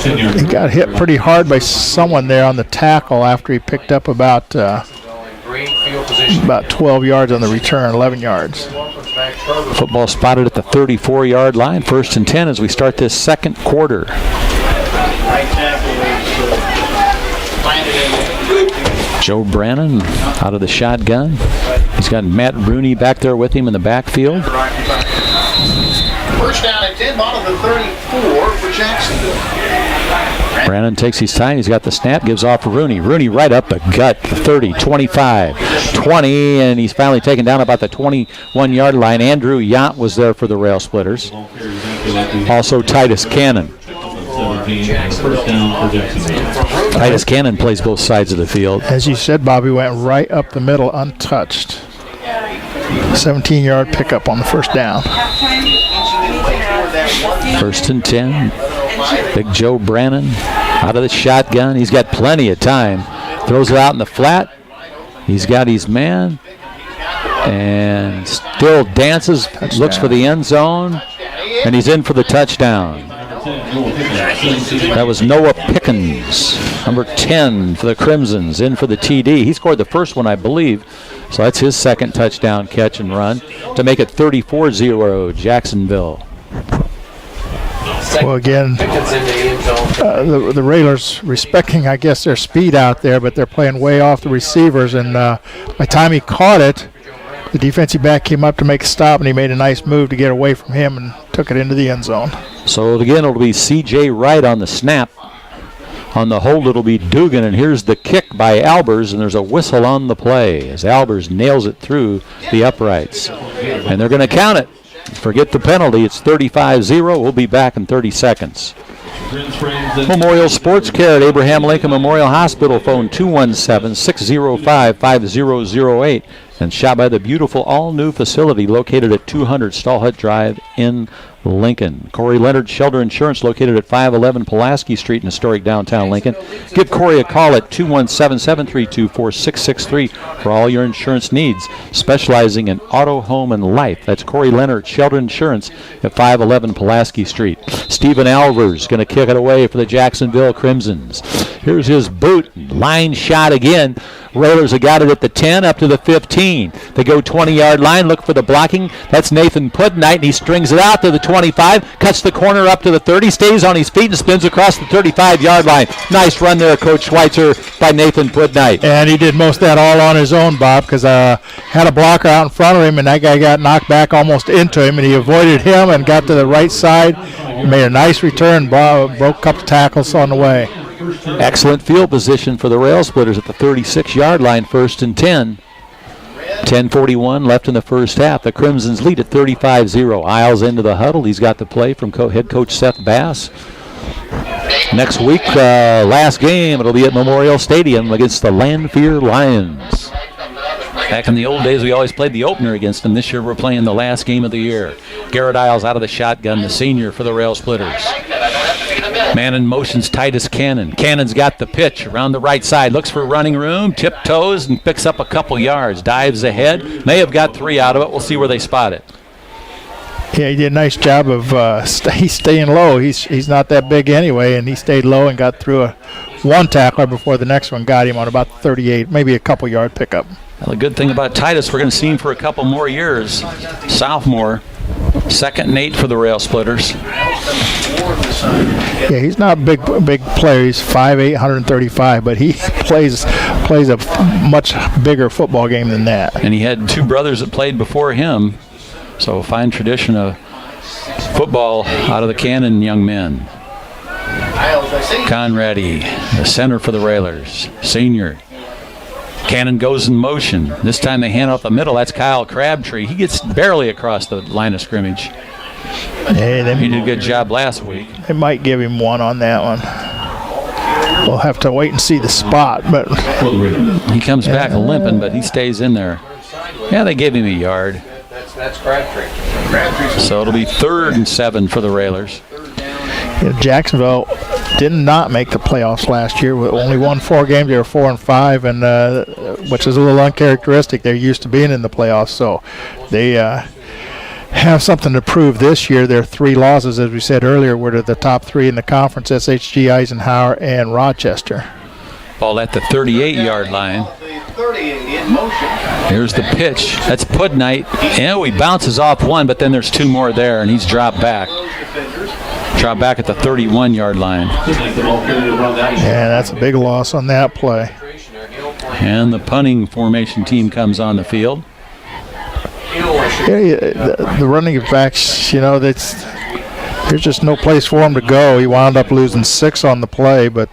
He got hit pretty hard by someone there on the tackle after he picked up about 12 yards on the return, 11 yards. Football spotted at the 34-yard line. 1st and 10 as we start this second quarter. Joe Brannon out of the shotgun. He's got Matt Rooney back there with him in the backfield. First down at 10, bottom of the 34 for Jacksonville. Brannon takes his time. He's got the snap, gives off to Rooney. Rooney right up the gut, 30, 25, 20, and he's finally taken down about the 21-yard line. Andrew Yant was there for the Rail Splitters. Also Titus Cannon. Titus Cannon plays both sides of the field. As you said, Bobby went right up the middle untouched. 17-yard pickup on the first down. 1st and 10. Big Joe Brannon out of the shotgun. He's got plenty of time. Throws it out in the flat. He's got his man. And still dances. Touchdown. Looks for the end zone. And he's in for the touchdown. That was Noah Pickens, number 10 for the Crimsons, in for the TD. He scored the first one, I believe. So that's his second touchdown catch and run to make it 34-0 Jacksonville. Well, again, the Railers respecting, I guess, their speed out there, but they're playing way off the receivers. And by the time he caught it, the defensive back came up to make a stop, and he made a nice move to get away from him and took it into the end zone. So again, it'll be C.J. Wright on the snap. On the hold, it'll be Dugan, and here's the kick by Albers, and there's a whistle on the play as Albers nails it through the uprights. And they're going to count it. Forget the penalty. It's 35-0. We'll be back in 30 seconds. Memorial Sports Care at Abraham Lincoln Memorial Hospital. Phone 217-605-5008. And shop by the beautiful all-new facility located at 200 Stallhut Drive in Lincoln. Corey Leonard Shelter Insurance located at 511 Pulaski Street in historic downtown Lincoln. Give Corey a call at 217-732-4663 for all your insurance needs, specializing in auto, home, and life. That's Corey Leonard Shelter Insurance at 511 Pulaski Street. Stephen Alvers going to kick it away for the Jacksonville Crimsons. Here's his boot. Line shot again. Railers have got it at the 10 up to the 15. They go 20-yard line, look for the blocking. That's Nathan Pudnight, and he strings it out to the 25, cuts the corner up to the 30, stays on his feet and spins across the 35-yard line. Nice run there, Coach Schweitzer, by Nathan Pudnight. And he did most of that all on his own, Bob, because had a blocker out in front of him, and that guy got knocked back almost into him, and he avoided him and got to the right side, made a nice return, broke a couple tackles on the way. Excellent field position for the Rail Splitters at the 36-yard line, 1st and 10. 10:41 left in the first half. The Crimsons lead at 35-0. Isles into the huddle. He's got the play from head coach Seth Bass. Next week, last game, it'll be at Memorial Stadium against the Lanphier Lions. Back in the old days, we always played the opener against them. This year, we're playing the last game of the year. Garrett Isles out of the shotgun, the senior for the Rail Splitters. Man in motion's Titus Cannon. Cannon's got the pitch around the right side. Looks for running room, tiptoes, and picks up a couple yards. Dives ahead. May have got 3 out of it. We'll see where they spot it. Yeah, he did a nice job of staying low. He's not that big anyway, and he stayed low and got through one tackler before the next one got him on about 38, maybe a couple yard pickup. Well, the good thing about Titus, we're going to see him for a couple more years. Sophomore, 2nd and 8 for the Rail Splitters. Yeah, he's not a big player. He's 5'8", 135, but he plays a much bigger football game than that. And he had 2 brothers that played before him, so a fine tradition of football out of the Cannon young men. Conradi, the center for the Railers, senior. Cannon goes in motion. This time they hand off the middle. That's Kyle Crabtree. He gets barely across the line of scrimmage. Hey, he did a good job last week. They might give him 1 on that one. We'll have to wait and see the spot. But he comes back limping, but he stays in there. Yeah, they gave him a yard. That's Crabtree. So it'll be 3rd and 7 for the Railers. Jacksonville did not make the playoffs last year. We only won 4 games. They were 4-5, and which is a little uncharacteristic. They're used to being in the playoffs, so they have something to prove this year. Their 3 losses, as we said earlier, were to the top 3 in the conference: SHG, Eisenhower, and Rochester. Ball at the 38-yard line. Here's the pitch. That's Pudnight. And he bounces off 1, but then there's 2 more there, and he's dropped back. Dropped back at the 31-yard line. Yeah, that's a big loss on that play. And the punting formation team comes on the field. Yeah, the running backs, there's just no place for him to go. He wound up losing 6 on the play, but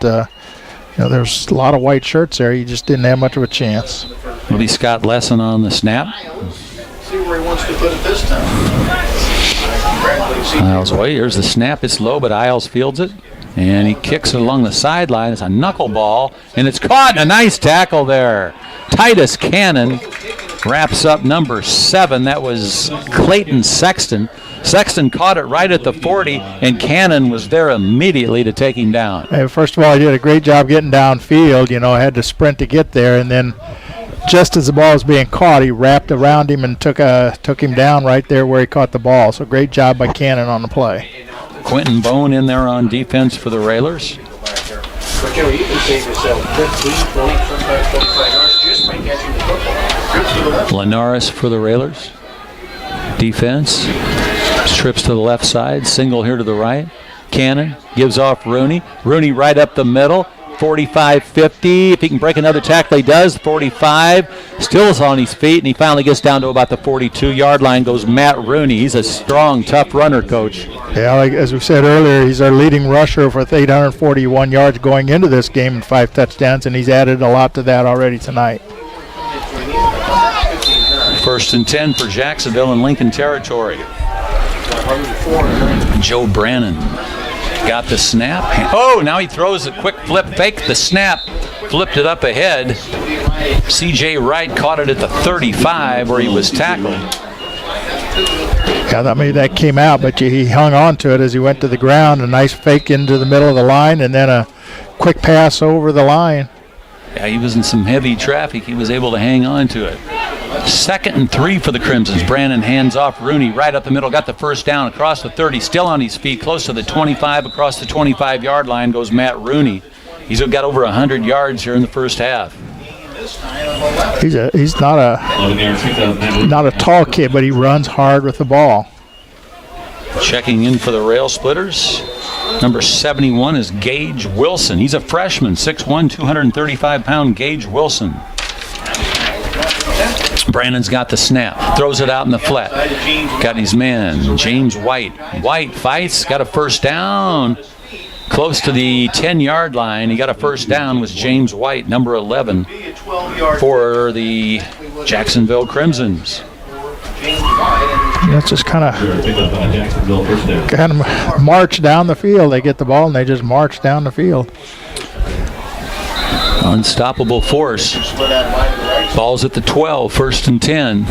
there's a lot of white shirts there. He just didn't have much of a chance. It'll be Scott Lesson on the snap. See where he wants to put it this time. Isles away. Here's the snap. It's low, but Isles fields it. And he kicks it along the sideline. It's a knuckleball, and it's caught. A nice tackle there. Titus Cannon wraps up number 7. That was Clayton Sexton. Sexton caught it right at the 40, and Cannon was there immediately to take him down. Hey, first of all, he did a great job getting downfield. Had to sprint to get there, and then just as the ball was being caught, he wrapped around him and took him down right there where he caught the ball. So great job by Cannon on the play. Quentin Bone in there on defense for the Railers. But you can save yourself 15, 20, sometimes 25 yards just by catching the football. Linares for the Railers. Defense. Trips to the left side. Single here to the right. Cannon gives off Rooney. Rooney right up the middle. 45-50. If he can break another tackle, he does. 45. Still is on his feet, and he finally gets down to about the 42-yard line. Goes Matt Rooney. He's a strong, tough runner, Coach. Yeah, like as we said earlier, he's our leading rusher with 841 yards going into this game and 5 touchdowns, and he's added a lot to that already tonight. 1st and 10 for Jacksonville in Lincoln territory. Joe Brannon got the snap. Oh, now he throws a quick flip fake. The snap flipped it up ahead. C.J. Wright caught it at the 35 where he was tackled. Yeah, maybe that came out, but he hung on to it as he went to the ground. A nice fake into the middle of the line, and then a quick pass over the line. Yeah, he was in some heavy traffic. He was able to hang on to it. 2nd and 3 for the Crimsons. Brannon hands off Rooney right up the middle. Got the first down across the 30. Still on his feet. Close to the 25. Across the 25-yard line goes Matt Rooney. He's got over 100 yards here in the first half. He's not a tall kid, but he runs hard with the ball. Checking in for the Rail Splitters, number 71 is Gage Wilson. He's a freshman, 6'1", 235-pound Gage Wilson. Brandon's got the snap, throws it out in the flat. Got his man, James White. White fights, got a first down. Close to the 10-yard line. He got a first down with James White, number 11, for the Jacksonville Crimsons. That's just kind of march down the field. They get the ball and they just march down the field. Unstoppable force. Ball's at the 12, 1st and 10.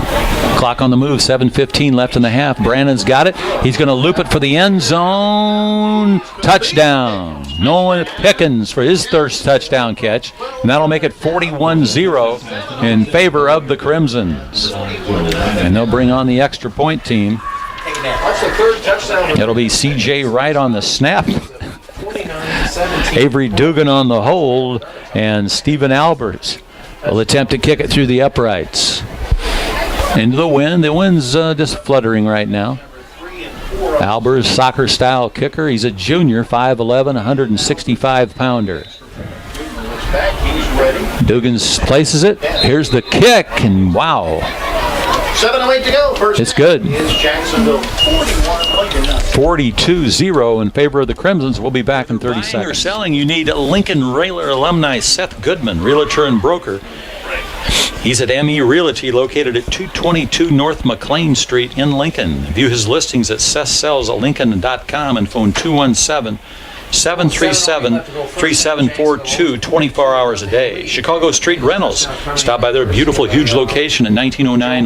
Clock on the move, 7:15 left in the half. Brandon's got it. He's going to loop it for the end zone. Touchdown. Nolan Pickens for his first touchdown catch. And that'll make it 41-0 in favor of the Crimsons. And they'll bring on the extra point team. It'll be C.J. Wright on the snap. Avery Dugan on the hold, and Stephen Albers will attempt to kick it through the uprights. Into the wind. The wind's just fluttering right now. Albers, soccer-style kicker. He's a junior, 5'11", 165-pounder. Dugan places it. Here's the kick, and wow. 7:08 to go. First it's good. is Jacksonville 42-0 in favor of the Crimsons. We'll be back in 30 seconds. Buying or selling, you need Lincoln Railer alumni Seth Goodman, realtor and broker. He's at ME Realty, located at 222 North McLean Street in Lincoln. View his listings at SethSellsLincoln.com and phone 217-737-3742, 24 hours a day. Chicago Street Rentals. Stop by their beautiful, huge location in 1909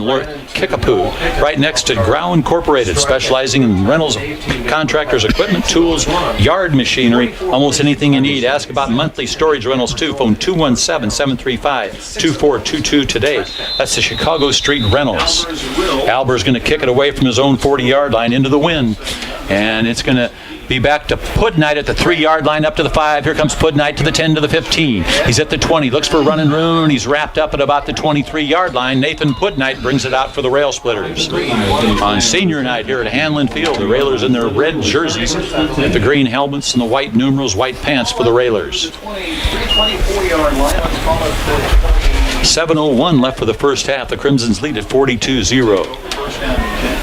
Kickapoo, right next to Grau Incorporated, specializing in rentals of contractors' equipment, tools, yard machinery, almost anything you need. Ask about monthly storage rentals, too. Phone 217-735-2422 today. That's the Chicago Street Rentals. Albert's going to kick it away from his own 40-yard line into the wind, and it's going to be back to Pudnight at the 3-yard line, up to the 5. Here comes Pudnight to the 10, to the 15. He's at the 20, looks for running room. He's wrapped up at about the 23-yard line. Nathan Pudnight brings it out for the Rail Splitters. On senior night here at Handlin Field, the Railers in their red jerseys with the green helmets and the white numerals, white pants for the Railers. 7:01 left for the first half. The Crimsons lead at 42-0.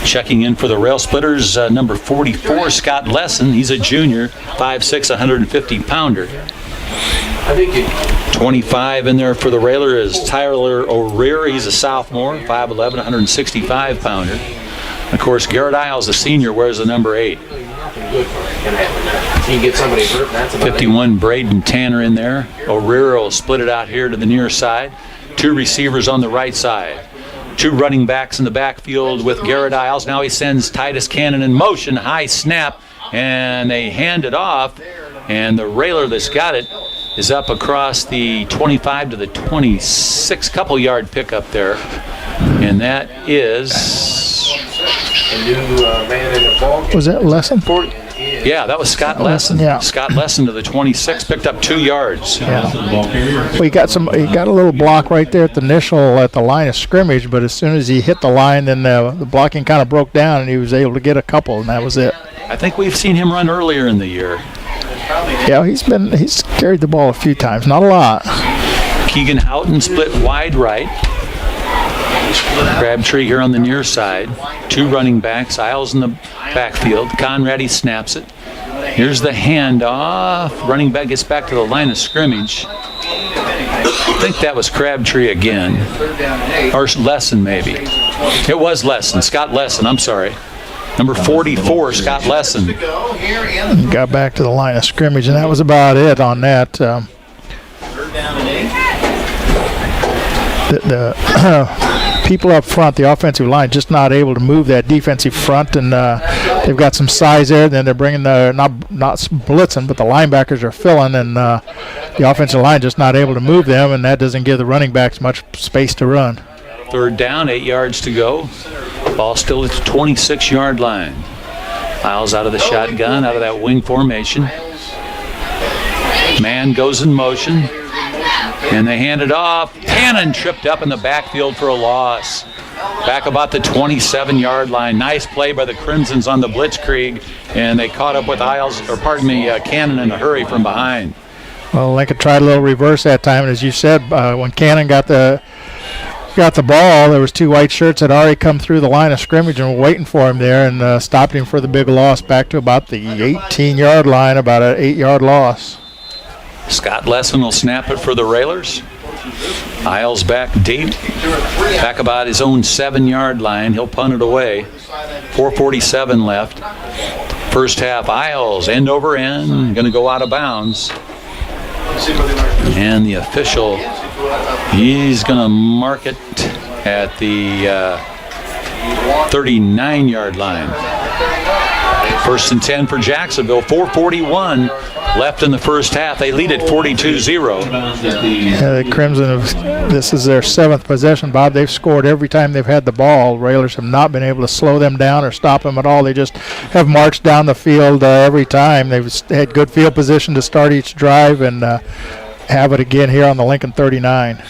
Checking in for the Rail Splitters, number 44, Scott Lesson. He's a junior, 5'6", 150-pounder. 25 in there for the Railer is Tyler O'Rear. He's a sophomore, 5'11", 165-pounder. Of course, Garrett Isles, the senior, wears the number 8. You get somebody hurt, that's about 51, Braden Tanner in there. O'Rear will split it out here to the near side. 2 receivers on the right side. 2 running backs in the backfield with Garrett Isles. Now he sends Titus Cannon in motion. High snap, and they hand it off. And the Railer that's got it is up across the 25 to the 26, couple yard pickup there. And that is... Was that Lesson? Yeah, that was Scott Lesson. Yeah. Scott Lesson to the 26, picked up 2 yards. Yeah. Well, he got a little block right there at the initial, at the line of scrimmage, but as soon as he hit the line, then the blocking kind of broke down, and he was able to get a couple, and that was it. I think we've seen him run earlier in the year. Yeah, he's carried the ball a few times, not a lot. Keegan Houghton split wide right. Crabtree here on the near side. 2 running backs. Isles in the backfield. Conradi snaps it. Here's the handoff. Running back gets back to the line of scrimmage. I think that was Crabtree again. Or Lesson, maybe. It was Lesson. Scott Lesson, I'm sorry. Number 44, Scott Lesson. Got back to the line of scrimmage, and that was about it on that. The people up front, the offensive line, just not able to move that defensive front, and they've got some size there. Then they're bringing the not blitzing, but the linebackers are filling, and the offensive line just not able to move them, and that doesn't give the running backs much space to run. 3rd down, 8 yards to go. Ball still at the 26-yard line. Isles out of the shotgun, out of that wing formation. Man goes in motion, and they hand it off. Cannon tripped up in the backfield for a loss. Back about the 27-yard line. Nice play by the Crimsons on the blitzkrieg, and they caught up with Cannon in a hurry from behind. Well, Lincoln tried a little reverse that time, and as you said, when Cannon got the ball, there was 2 white shirts that already come through the line of scrimmage and were waiting for him there, and stopped him for the big loss back to about the 18-yard line, about an 8-yard loss. Scott Lesson will snap it for the Railers. Isles back deep, back about his own 7-yard line. He'll punt it away. 4:47 left. First half, Isles end over end, going to go out of bounds. And the official, he's going to mark it at the 39-yard line. First and 10 for Jacksonville. 4:41 left in the first half. They lead at 42-0. The Crimson, this is their 7th possession, Bob. They've scored every time they've had the ball. Railers have not been able to slow them down or stop them at all. They just have marched down the field every time. They've had good field position to start each drive, and have it again here on the Lincoln 39.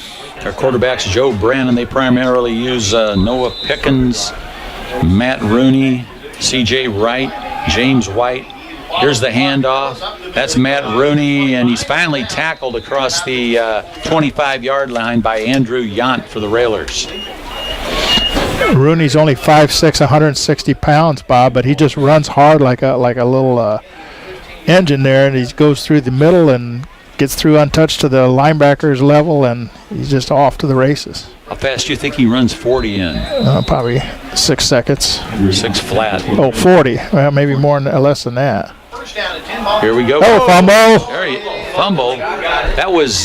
Our quarterback's Joe Brannon. They primarily use Noah Pickens, Matt Rooney, C.J. Wright, James White. Here's the handoff. That's Matt Rooney, and he's finally tackled across the 25-yard line by Andrew Yant for the Railers. Rooney's only 5'6", 160 pounds, Bob, but he just runs hard like a little engine there, and he goes through the middle and gets through untouched to the linebacker's level, and he's just off to the races. How fast do you think he runs 40 in? Probably 6 seconds. 6 flat. 40. Well, maybe more less than that. Here we go. Oh, fumble. Fumble. That was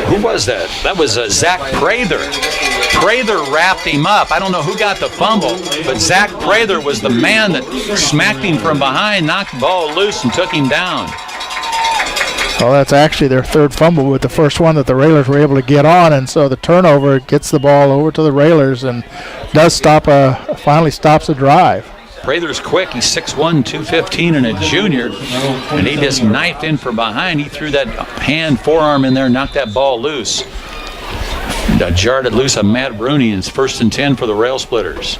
who was that? That was Zach Prather. Prather wrapped him up. I don't know who got the fumble, but Zach Prather was the man that smacked him from behind, knocked the ball loose, and took him down. Well, that's actually their 3rd fumble, with the first one that the Railers were able to get on, and so the turnover gets the ball over to the Railers and does finally stops the drive. Prather's quick. He's 6'1", 215, and a junior, and he just knifed in from behind. He threw that forearm in there, knocked that ball loose. Jarred it loose on Matt Rooney, and it's 1st and 10 for the Rail Splitters.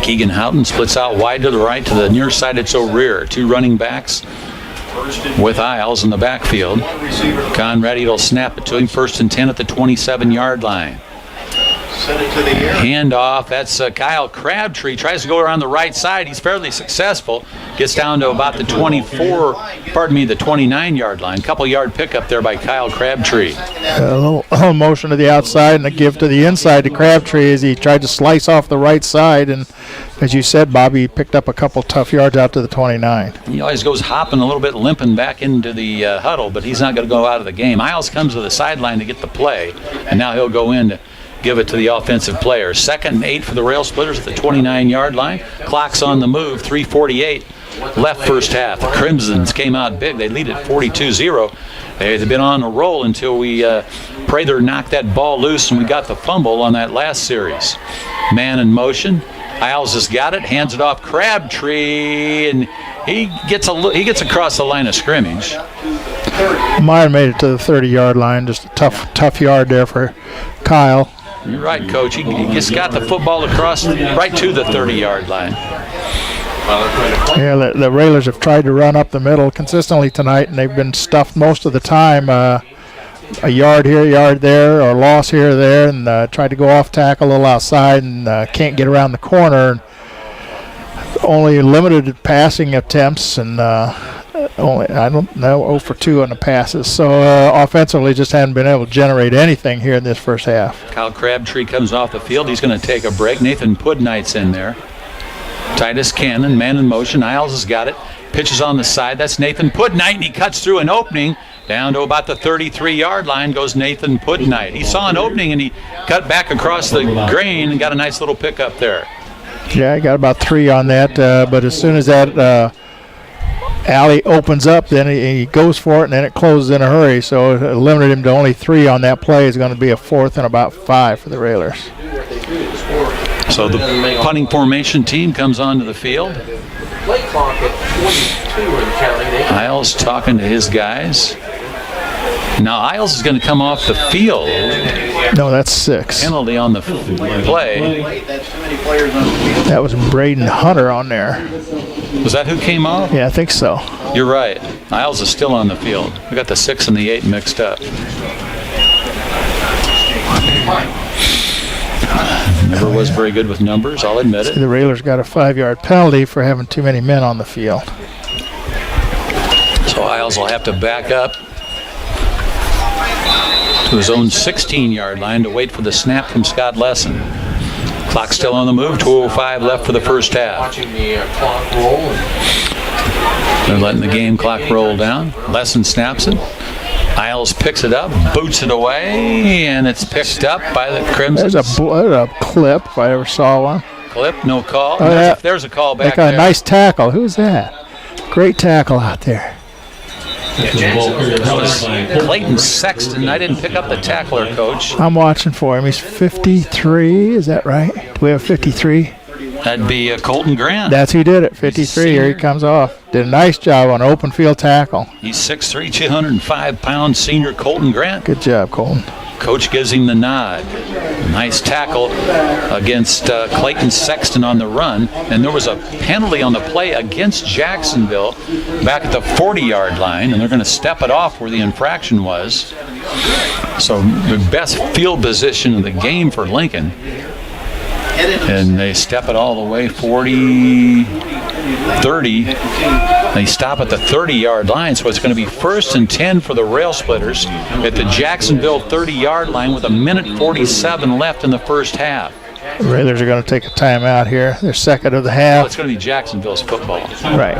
Keegan Houghton splits out wide to the right. To the near side, it's O'Rear. 2 running backs with Isles in the backfield. Conradi will snap it to him. 1st and 10 at the 27-yard line. Handoff. That's Kyle Crabtree. Tries to go around the right side. He's fairly successful. Gets down to about the 29-yard line. Couple yard pickup there by Kyle Crabtree. A little motion to the outside and a give to the inside to Crabtree as he tried to slice off the right side. And as you said, Bobby picked up a couple tough yards out to the 29. He always goes hopping a little bit, limping back into the huddle, but he's not going to go out of the game. Isles comes to the sideline to get the play, and now he'll go in to give it to the offensive player. 2nd and 8 for the Rail Splitters at the 29-yard line. Clock's on the move. 3:48 left first half. The Crimsons came out big. They lead at 42-0. They've been on a roll until Prather knocked that ball loose, and we got the fumble on that last series. Man in motion. Isles has got it, hands it off Crabtree, and he gets across the line of scrimmage. Mine made it to the 30-yard line. Just a tough yard there for Kyle. You're right, Coach. He just got the football across right to the 30-yard line. Yeah, the Railers have tried to run up the middle consistently tonight, and they've been stuffed most of the time. A yard here, a yard there, or loss here or there, and tried to go off tackle a little outside and can't get around the corner. Only limited passing attempts, and only 0 for 2 on the passes. So offensively, just hadn't been able to generate anything here in this first half. Kyle Crabtree comes off the field. He's going to take a break. Nathan Pudnight's in there. Titus Cannon, man in motion. Isles has got it. Pitches on the side. That's Nathan Pudnight, and he cuts through an opening. Down to about the 33-yard line goes Nathan Pudnight. He saw an opening, and he cut back across the grain and got a nice little pickup there. Yeah, he got about 3 on that, but as soon as that alley opens up, then he goes for it, and then it closes in a hurry. So it limited him to only 3 on that play. It's going to be a 4th and about 5 for the Railers. So the punting formation team comes onto the field. Play clock at 42 and counting. Isles talking to his guys. Now Isles is going to come off the field. No, that's 6. Penalty on the play. That was Braden Hunter on there. Was that who came off? Yeah, I think so. You're right. Isles is still on the field. We got the 6 and the 8 mixed up. Never was very good with numbers, I'll admit it. The Railers got a 5-yard penalty for having too many men on the field. So Isles will have to back up to his own 16-yard line to wait for the snap from Scott Lesson. Clock still on the move, 2:05 left for the first half. Watching the clock roll. They're letting the game clock roll down. Lesson snaps it. Isles picks it up, boots it away, and it's picked up by the Crimson. There's a clip, if I ever saw one. Clip, no call. Oh, there's a call They back got there. a nice tackle. Who's that? Great tackle out there. That was Clayton Sexton. I didn't pick up the tackler, Coach. I'm watching for him. He's 53. Is that right? Do we have 53? That'd be Colton Grant. That's who did it. 53. Here he comes off. Did a nice job on an open field tackle. He's 6'3", 205-pound senior Colton Grant. Good job, Colton. Coach gives him the nod. Nice tackle against Clayton Sexton on the run. And there was a penalty on the play against Jacksonville back at the 40-yard line, and they're going to step it off where the infraction was. So the best field position of the game for Lincoln. And they step it all the way 40, 30. They stop at the 30-yard line, so it's going to be 1st and 10 for the Rail Splitters at the Jacksonville 30-yard line with 1:47 left in the first half. The Raiders are going to take a timeout here. They're second of the Well, half. it's going to be Jacksonville's football. Right.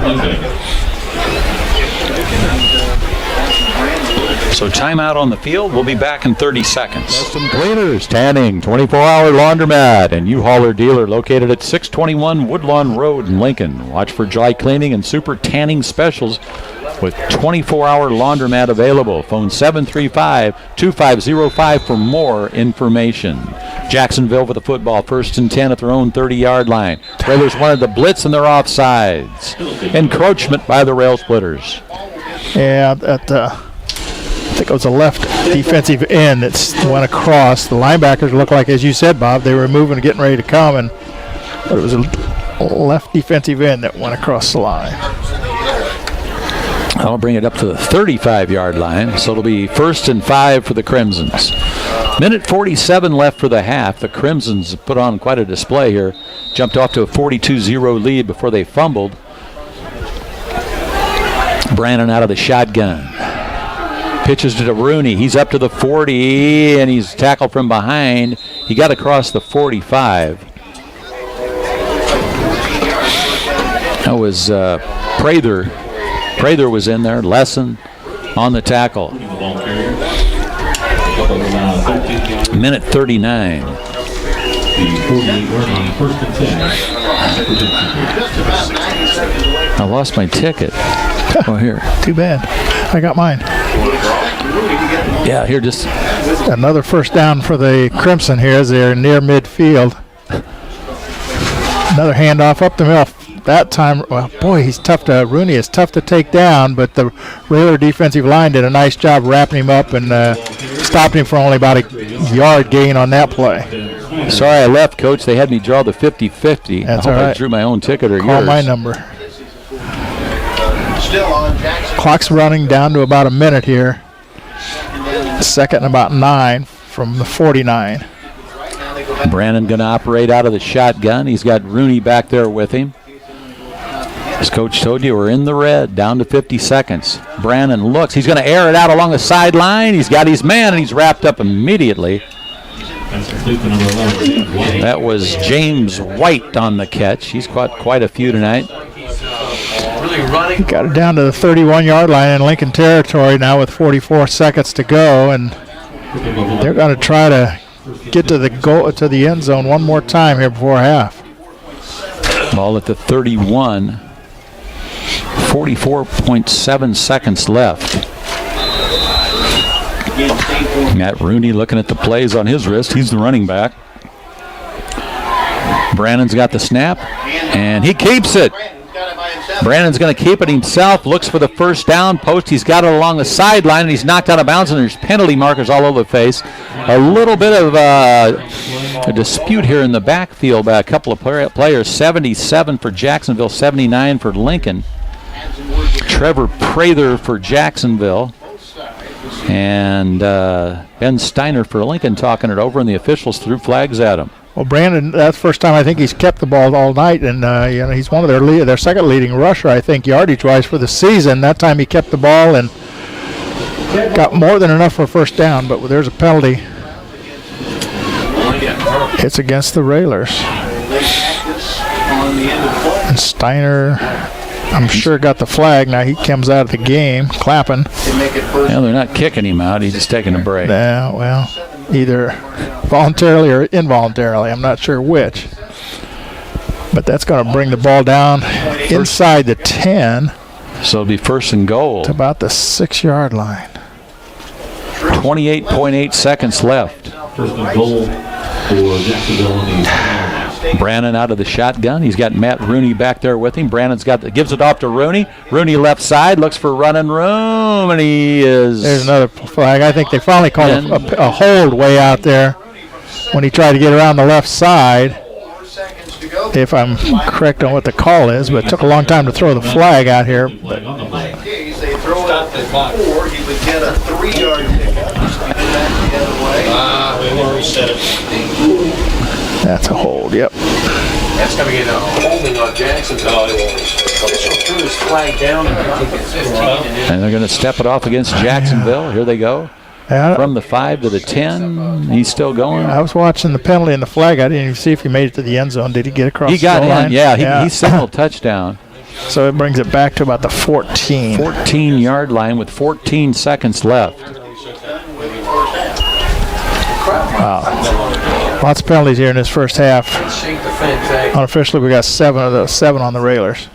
So timeout on the field. We'll be back in 30 seconds. Custom Cleaners, Tanning, 24-hour laundromat, and U-Hauler dealer located at 621 Woodlawn Road in Lincoln. Watch for dry cleaning and super tanning specials with 24-hour laundromat available. Phone 735-2505 for more information. Jacksonville with the football, 1st and 10 at their own 30-yard line. Railers wanted the blitz and their offsides. Encroachment by the Rail Splitters. Yeah, I think it was a left defensive end that went across. The linebackers looked like, as you said, Bob, they were moving and getting ready to come, but it was a left defensive end that went across the line. I'll bring it up to the 35-yard line, so it'll be 1st and 5 for the Crimsons. 1:47 left for the half. The Crimsons put on quite a display here. Jumped off to a 42-0 lead before they fumbled. Brannon out of the shotgun. Pitches to Rooney. He's up to the 40, and he's tackled from behind. He got across the 45. That was Prather. Prather was in there. Lesson on the tackle. 1:39. I lost my ticket. Oh, here. Too bad. I got mine. Yeah, here, just Another first down for the Crimson here as they're near midfield. Another handoff up the middle. That time, well, boy, Rooney is tough to take down, but the Railer defensive line did a nice job wrapping him up and stopped him for only about a yard gain on that play. sorry I left, Coach. They had me draw the 50-50. That's I hope all right. I drew my own ticket or Call yours. my number. Still on Jackson. Clock's running down to about a minute here. Second and about 9 from the 49. Brannon going to operate out of the shotgun. He's got Rooney back there with him. As Coach told you, we're in the red, down to 50 seconds. Brannon looks. He's going to air it out along the sideline. He's got his man, and he's wrapped up immediately. That was James White on the catch. He's caught quite a few tonight. Got it down to the 31-yard line in Lincoln territory now with 44 seconds to go, and they're going to try to get to the goal, to the end zone one more time here before half. Ball at the 31. 44.7 seconds left. Matt Rooney looking at the plays on his wrist. He's the running back. Brannon's got the snap, and he keeps it. Brandon's going to keep it himself, looks for the first down post. He's got it along the sideline, and he's knocked out of bounds, and there's penalty markers all over the face. A little bit of a dispute here in the backfield by a couple of players. 77 for Jacksonville, 79 for Lincoln. Trevor Prather for Jacksonville. And Ben Steiner for Lincoln talking it over, and the officials threw flags at him. Well, Brandon, that's the first time I think he's kept the ball all night, and he's one of their second leading rusher, I think, yardage-wise for the season. That time he kept the ball and got more than enough for a first down, but there's a penalty. It's against the Railers. And Steiner, I'm sure, got the flag. Now he comes out of the game, clapping. Well, they're not kicking him out. He's just taking a break. Yeah, well, either voluntarily or involuntarily. I'm not sure which. But that's going to bring the ball down inside the 10. So it'll be first and goal. To about the 6-yard line. 28.8 seconds left. First and goal for Jacksonville. Brandon out of the shotgun. He's got Matt Rooney back there with him. Brandon's gives it off to Rooney. Rooney left side, looks for running room, and he is... There's another flag. I think they finally called a hold way out there when he tried to get around the left side, if I'm correct on what the call is, but it took a long time to throw the flag out here. But They throw it out at 4, he would get a 3-yard pickup. that's a hold, yep. That's going to get a holding on Jacksonville. Official threw his flag down, and I think it's 15. And they're going to step it off against Jacksonville. Here they go. From the 5 to the 10. He's still going. I was watching the penalty and the flag. I didn't even see if he made it to the end zone. Did he get across the goal line? In. Yeah, he signaled touchdown. So it brings it back to about the 14. 14-yard line with 14 seconds left. Wow. Lots of penalties here in this first half. Unofficially, we got 7 of those, 7 on the Railers.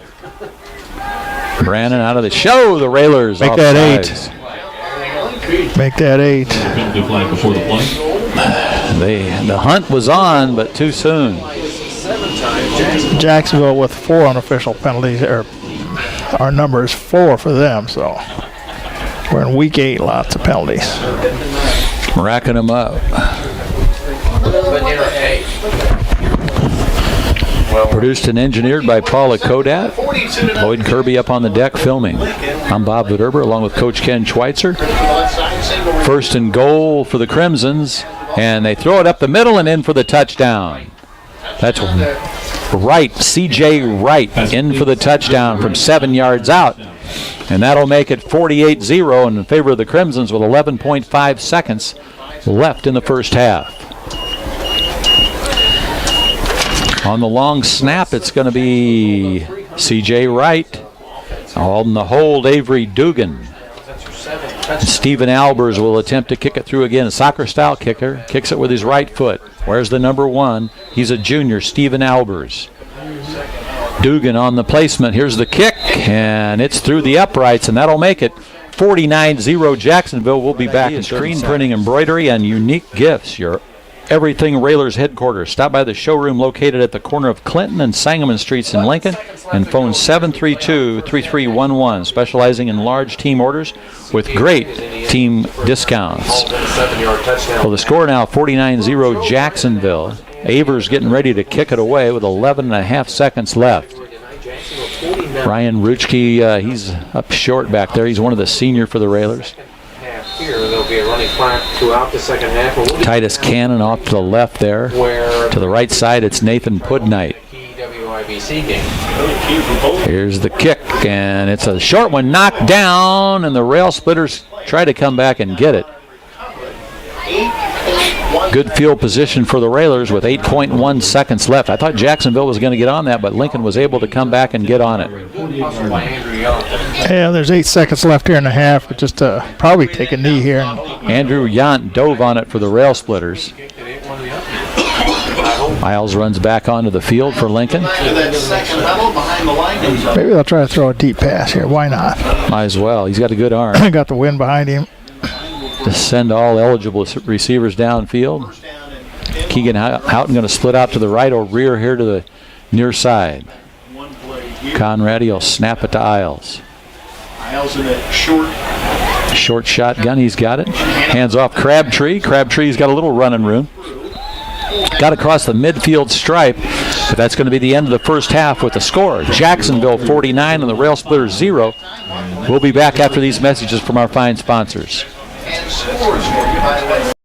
Brandon out of the show. The Railers make that 8. Make that 8. The hunt was on, but too soon. Jacksonville with 4 unofficial penalties. Our number is 4 for them, so we're in week 8. Lots of penalties. Racking them up. Produced and engineered by Paula Kodat. Lloyd Kirby up on the deck filming. I'm Bob Verderber along with Coach Ken Schweitzer. First and goal for the Crimsons, and they throw it up the middle and in for the touchdown. That's Wright, C.J. Wright, in for the touchdown from 7 yards out. And that'll make it 48-0 in favor of the Crimsons with 11.5 seconds left in the first half. On the long snap, it's going to be C.J. Wright. On the hold, Avery Dugan. Stephen Albers will attempt to kick it through again. A soccer-style kicker. Kicks it with his right foot. Where's the number 1? He's a junior, Stephen Albers. Dugan on the placement. Here's the kick, and it's through the uprights, and that'll make it 49-0. Jacksonville will be back in screen printing, embroidery, and unique gifts. Your Everything Railers headquarters. Stop by the showroom located at the corner of Clinton and Sangamon Streets in Lincoln and phone 732-3311, specializing in large team orders with great team discounts. Well, the score now 49-0 Jacksonville. Avers getting ready to kick it away with 11.5 seconds left. Ryan Ruchke, he's up short back there. He's one of the senior for the Railers. Here, there'll be a running clock throughout the second half. Titus Cannon off to the left there. To the right side, it's Nathan Pudnight. Here's the kick, and it's a short one knocked down, and the Rail Splitters try to come back and get it. Good field position for the Railers with 8.1 seconds left. I thought Jacksonville was going to get on that, but Lincoln was able to come back and get on it. Yeah, there's 8 seconds left here in the half, but just probably take a knee here. Andrew Yant dove on it for the Rail Splitters. Miles runs back onto the field for Lincoln. Maybe they'll try to throw a deep pass here. Why not? Might as well. He's got a good arm. Got the wind behind him. To send all eligible receivers downfield. Keegan Houghton going to split out to the right or rear here to the near side. Conradi will snap it to Isles. Isles in a short. Shotgun, he's got it. Hands off Crabtree. Crabtree's got a little running room. Got across the midfield stripe, but that's going to be the end of the first half with the score. Jacksonville 49 and the Rail Splitters 0. We'll be back after these messages from our fine sponsors. Scores for